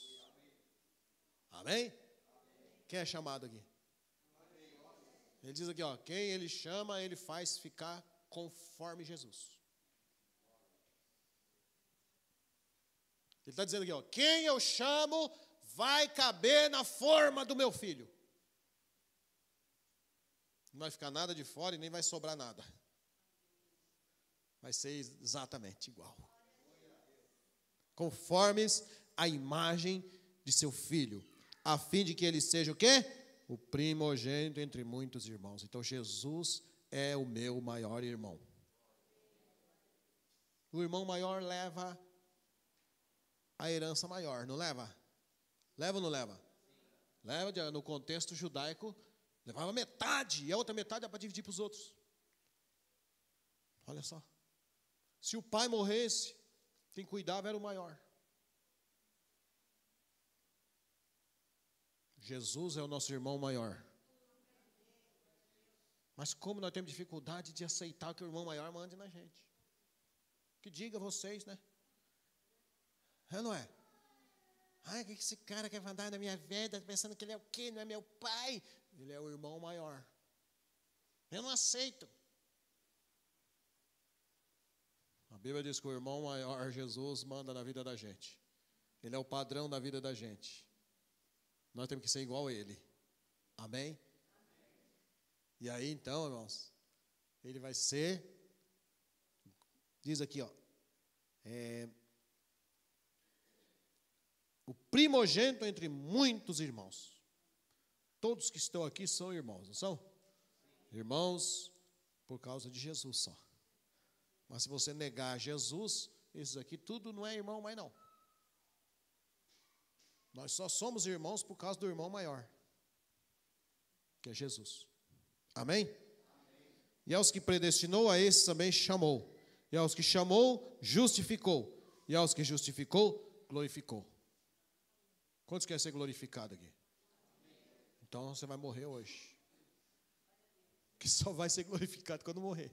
Amém? Quem é chamado aqui? Ele diz aqui, ó, quem ele chama, ele faz ficar conforme Jesus. Ele está dizendo aqui, ó, quem eu chamo vai caber na forma do meu filho. Não vai ficar nada de fora e nem vai sobrar nada. Vai ser exatamente igual. Conformes à imagem de seu filho, a fim de que ele seja o quê? O primogênito entre muitos irmãos. Então Jesus é o meu maior irmão. O irmão maior leva a herança maior, não leva? Leva ou não leva? Leva, no contexto judaico, levava metade, e a outra metade é para dividir para os outros. Olha só. Se o pai morresse, quem cuidava era o maior. Jesus é o nosso irmão maior. Mas como nós temos dificuldade de aceitar que o irmão maior mande na gente. Que diga vocês, né? É ou não é? Ai, o que esse cara quer mandar na minha vida, pensando que ele é o quê? Não é meu pai. Ele é o irmão maior. Eu não aceito. A Bíblia diz que o irmão maior, Jesus, manda na vida da gente. Ele é o padrão da vida da gente. Nós temos que ser igual a ele. Amém? E aí, então, irmãos, ele vai ser, diz aqui, ó, o primogênito entre muitos irmãos. Todos que estão aqui são irmãos, não são? Irmãos por causa de Jesus só. Mas se você negar Jesus, esses aqui tudo não é irmão mais não. Nós só somos irmãos por causa do irmão maior, que é Jesus. Amém? Amém. E aos que predestinou, a esses também chamou. E aos que chamou, justificou. E aos que justificou, glorificou. Quantos querem ser glorificados aqui? Então você vai morrer hoje. Que só vai ser glorificado quando morrer.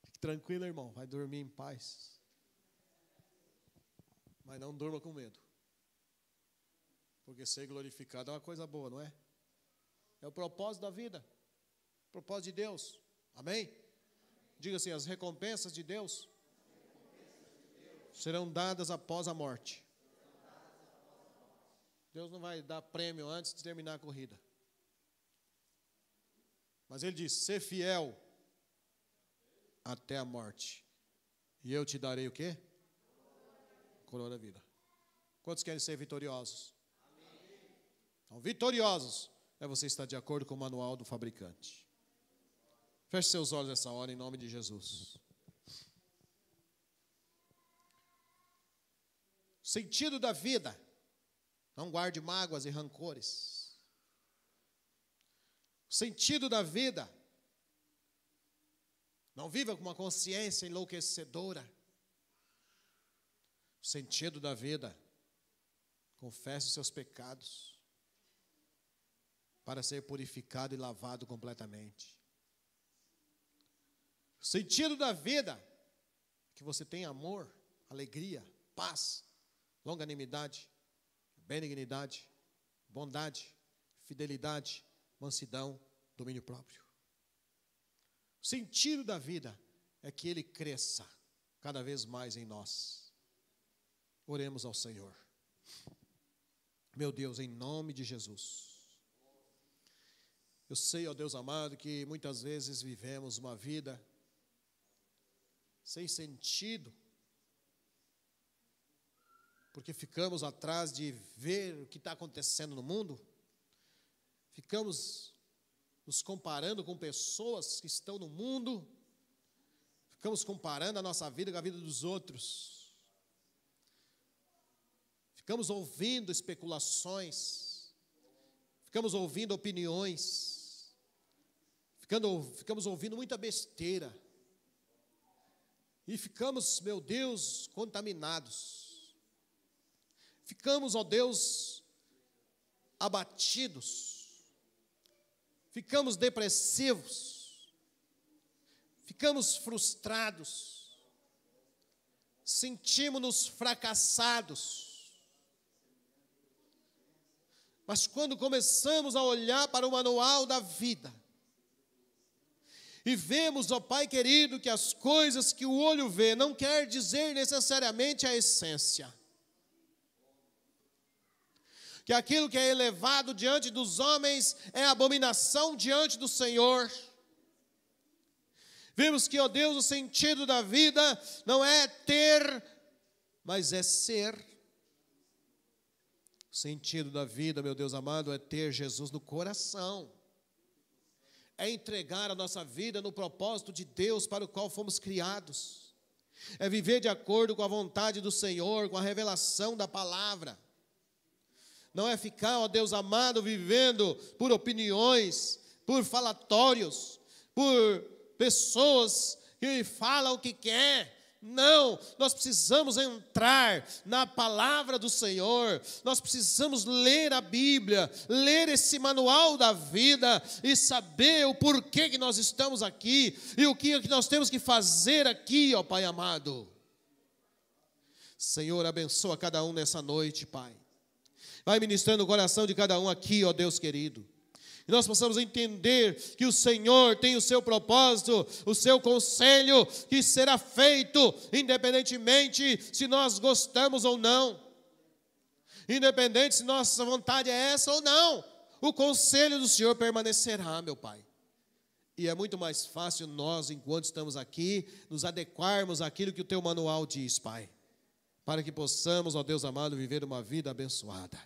Fique tranquilo, irmão. Vai dormir em paz. Mas não durma com medo. Porque ser glorificado é uma coisa boa, não é? É o propósito da vida. O propósito de Deus. Amém? Diga assim, as recompensas de Deus serão dadas após a morte. Deus não vai dar prêmio antes de terminar a corrida. Mas ele diz, ser fiel até a morte. E eu te darei o quê? Coroa da vida. Quantos querem ser vitoriosos? Amém. Então, vitoriosos é você estar de acordo com o manual do fabricante. Feche seus olhos nessa hora em nome de Jesus. Sentido da vida. Não guarde mágoas e rancores. Sentido da vida. Não viva com uma consciência enlouquecedora. Sentido da vida. Confesse os seus pecados para ser purificado e lavado completamente. Sentido da vida, que você tenha amor, alegria, paz, longanimidade, benignidade, bondade, fidelidade, mansidão, domínio próprio. O sentido da vida é que ele cresça cada vez mais em nós. Oremos ao Senhor. Meu Deus, em nome de Jesus. Eu sei, ó Deus amado, que muitas vezes vivemos uma vida sem sentido, porque ficamos atrás de ver o que está acontecendo no mundo, ficamos nos comparando com pessoas que estão no mundo, ficamos comparando a nossa vida com a vida dos outros, ficamos ouvindo especulações, ficamos ouvindo opiniões, ficamos ouvindo muita besteira, e ficamos, meu Deus, contaminados, ficamos, ó Deus, abatidos, ficamos depressivos, ficamos frustrados, sentimos-nos fracassados. Mas quando começamos a olhar para o manual da vida, e vemos, ó Pai querido, que as coisas que o olho vê não quer dizer necessariamente a essência, que aquilo que é elevado diante dos homens é abominação diante do Senhor. Vimos que, ó Deus, o sentido da vida não é ter, mas é ser. O sentido da vida, meu Deus amado, é ter Jesus no coração. É entregar a nossa vida no propósito de Deus para o qual fomos criados. É viver de acordo com a vontade do Senhor, com a revelação da palavra. Não é ficar, ó Deus amado, vivendo por opiniões, por falatórios, por pessoas que falam o que quer. Não, nós precisamos entrar na palavra do Senhor, nós precisamos ler a Bíblia, ler esse manual da vida e saber o porquê que nós estamos aqui e o que nós temos que fazer aqui, ó Pai amado. Senhor, abençoa cada um nessa noite, Pai. Vai ministrando o coração de cada um aqui, ó Deus querido. E nós possamos entender que o Senhor tem o seu propósito, o seu conselho, que será feito independentemente se nós gostamos ou não. Independente se nossa vontade é essa ou não. O conselho do Senhor permanecerá, meu Pai. E é muito mais fácil nós, enquanto estamos aqui, nos adequarmos àquilo que o teu manual diz, Pai. Para que possamos, ó Deus amado, viver uma vida abençoada.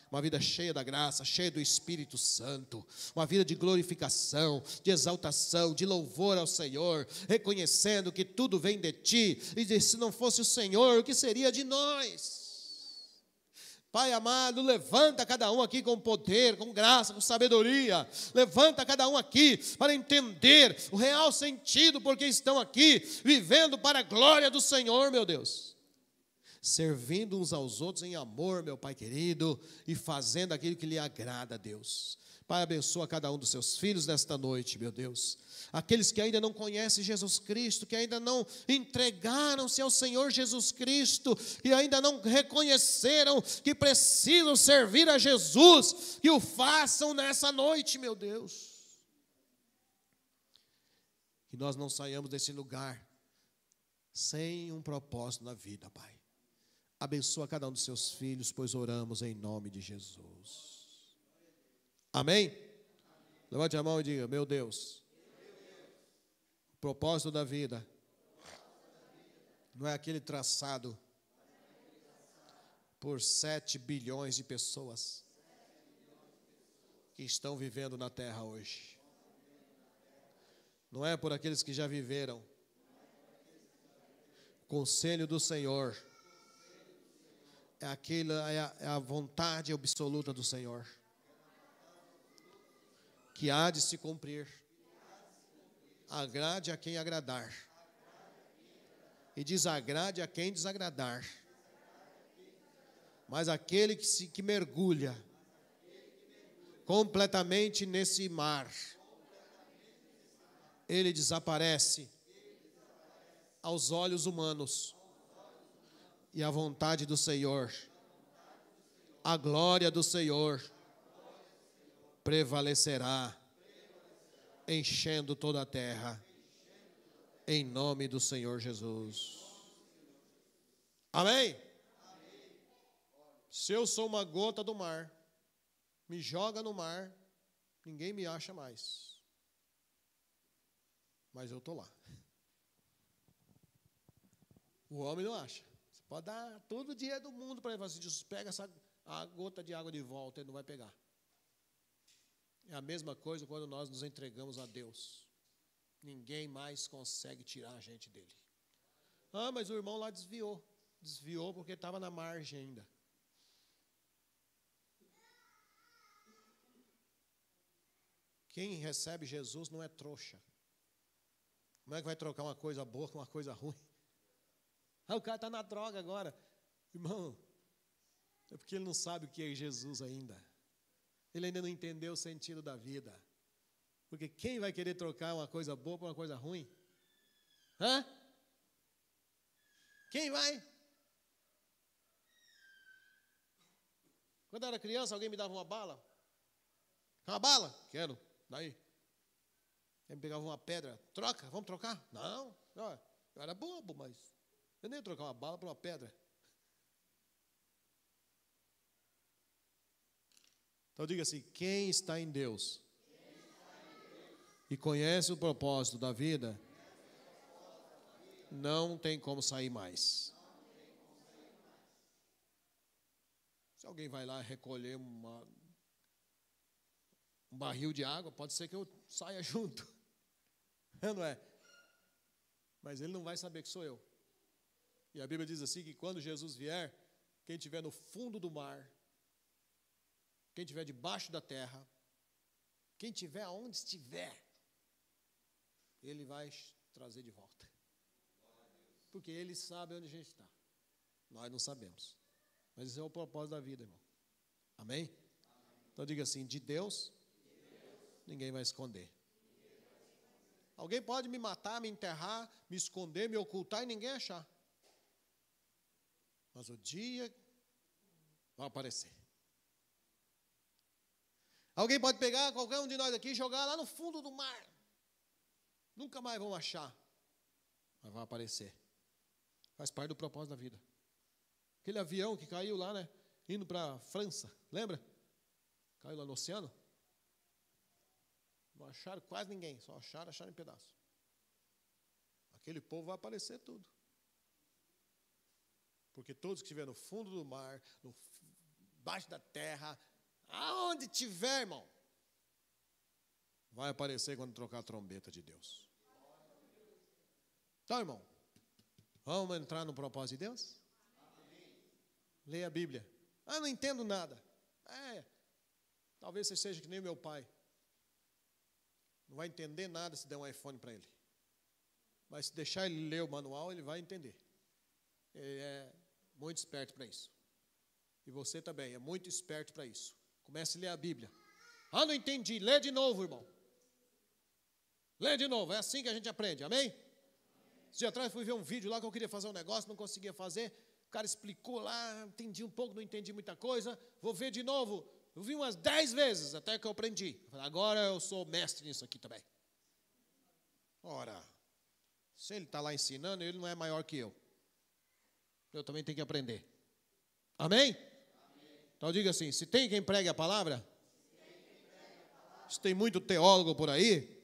Uma vida cheia da graça, cheia do Espírito Santo, uma vida de glorificação, de exaltação, de louvor ao Senhor, reconhecendo que tudo vem de Ti, e se não fosse o Senhor, o que seria de nós? Pai amado, levanta cada um aqui com poder, com graça, com sabedoria, levanta cada um aqui para entender o real sentido porque estão aqui, vivendo para a glória do Senhor, meu Deus. Servindo uns aos outros em amor, meu Pai querido, e fazendo aquilo que lhe agrada a Deus. Pai, abençoa cada um dos seus filhos nesta noite, meu Deus. Aqueles que ainda não conhecem Jesus Cristo, que ainda não entregaram-se ao Senhor Jesus Cristo, que ainda não reconheceram que precisam servir a Jesus, que o façam nessa noite, meu Deus. Que nós não saiamos desse lugar sem um propósito na vida, Pai. Abençoa cada um dos seus filhos, pois oramos em nome de Jesus. Amém? Levante a mão e diga: meu Deus, o propósito da vida não é aquele traçado por 7 bilhões de pessoas que estão vivendo na terra hoje. Não é por aqueles que já viveram. O conselho do Senhor é a vontade absoluta do Senhor, que há de se cumprir, agrade a quem agradar, e desagrade a quem desagradar, mas aquele que mergulha completamente nesse mar, ele desaparece aos olhos humanos. E a vontade do Senhor, a glória do Senhor prevalecerá, enchendo toda a terra, em nome do Senhor Jesus. Amém? Se eu sou uma gota do mar, me joga no mar, ninguém me acha mais. Mas eu estou lá. O homem não acha. Pode dar todo o dinheiro do mundo para ele. Falar assim, pega a gota de água de volta, ele não vai pegar. É a mesma coisa quando nós nos entregamos a Deus. Ninguém mais consegue tirar a gente dele. Ah, mas o irmão lá desviou. Desviou porque estava na margem ainda. Quem recebe Jesus não é trouxa. Como é que vai trocar uma coisa boa com uma coisa ruim? Ah, o cara está na droga agora. Irmão, é porque ele não sabe o que é Jesus ainda. Ele ainda não entendeu o sentido da vida. Porque quem vai querer trocar uma coisa boa por uma coisa ruim? Hã? Quem vai? Quando eu era criança, alguém me dava uma bala. Uma bala? Quero. Daí. Ele me pegava uma pedra. Troca, vamos trocar? Não. Eu era bobo, mas eu nem ia trocar uma bala por uma pedra. Então diga assim, quem está em Deus e conhece o propósito da vida, não tem como sair mais. Se alguém vai lá recolher um barril de água, pode ser que eu saia junto. Não é? Mas ele não vai saber que sou eu. E a Bíblia diz assim que quando Jesus vier, quem estiver no fundo do mar, quem estiver debaixo da terra, quem estiver aonde estiver, ele vai trazer de volta. Porque ele sabe onde a gente está. Nós não sabemos. Mas esse é o propósito da vida, irmão. Amém? Então diga assim, de Deus, ninguém vai esconder. Alguém pode me matar, me enterrar, me esconder, me ocultar e ninguém achar. Mas o dia vai aparecer. Alguém pode pegar qualquer um de nós aqui e jogar lá no fundo do mar. Nunca mais vão achar. Mas vai aparecer. Faz parte do propósito da vida. Aquele avião que caiu lá, né? Indo para a França. Lembra? Caiu lá no oceano. Não acharam quase ninguém. Só acharam em pedaço. Aquele povo vai aparecer tudo. Porque todos que estiverem no fundo do mar, baixo da terra, aonde tiver, irmão, vai aparecer quando trocar a trombeta de Deus. Então, irmão, vamos entrar no propósito de Deus? Leia a Bíblia. Ah, não entendo nada. Talvez você seja que nem meu pai. Não vai entender nada se der um iPhone para ele. Mas se deixar ele ler o manual, ele vai entender. Ele é muito esperto para isso. E você também é muito esperto para isso. Comece a ler a Bíblia. Ah, não entendi. Lê de novo, irmão. Lê de novo. É assim que a gente aprende. Amém? Esse dia atrás fui ver um vídeo lá que eu queria fazer um negócio, não conseguia fazer. O cara explicou lá, entendi um pouco, não entendi muita coisa. Vou ver de novo. Eu vi umas 10 vezes até que eu aprendi. Agora eu sou mestre nisso aqui também. Ora, se ele está lá ensinando, ele não é maior que eu. Eu também tenho que aprender. Amém? Então diga assim, se tem quem pregue a palavra, se tem muito teólogo por aí,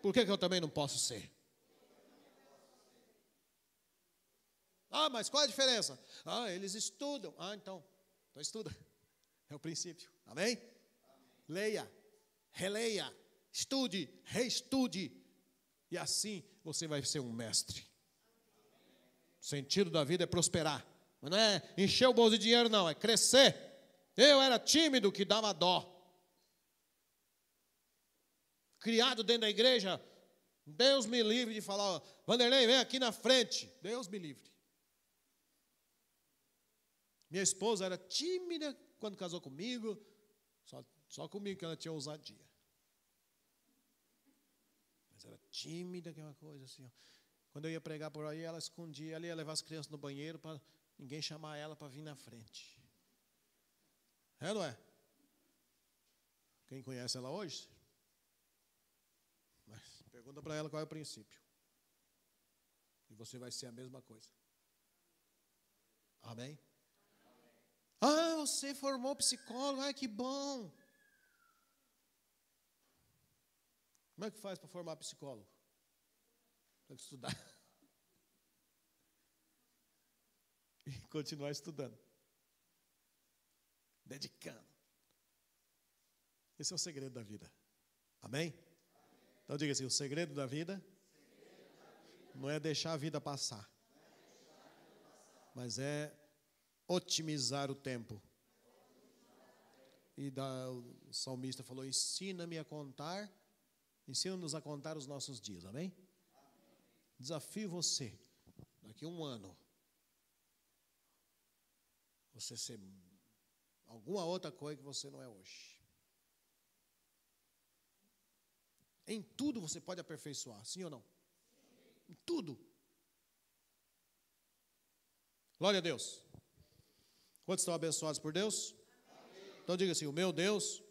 por que eu também não posso ser? Ah, mas qual a diferença? Ah, eles estudam. Ah, então estuda. É o princípio. Amém? Leia, releia, estude, reestude. E assim você vai ser um mestre. O sentido da vida é prosperar. Mas não é encher o bolso de dinheiro, não. É crescer. Eu era tímido que dava dó. Criado dentro da igreja. Deus me livre de falar, Vanderlei, vem aqui na frente. Deus me livre. Minha esposa era tímida quando casou comigo. Só comigo que ela tinha ousadia. Mas era tímida, que é uma coisa assim. Ó. Quando eu ia pregar por aí, ela escondia. Ela ia levar as crianças no banheiro para ninguém chamar ela para vir na frente. É, não é? Quem conhece ela hoje? Mas pergunta para ela qual é o princípio. E você vai ser a mesma coisa. Amém? Ah, você formou psicólogo, ai que bom. Como é que faz para formar psicólogo? Tem que estudar. e continuar estudando. Dedicando. Esse é o segredo da vida. Amém? Então diga assim, o segredo da vida não é deixar a vida passar, mas é otimizar o tempo. E o salmista falou, ensina-me a contar, ensina-nos a contar os nossos dias, amém? Desafio você, daqui a um ano, você ser alguma outra coisa que você não é hoje. Em tudo você pode aperfeiçoar, sim ou não? Em tudo. Glória a Deus. Quantos estão abençoados por Deus? Amém. Então diga assim, o meu Deus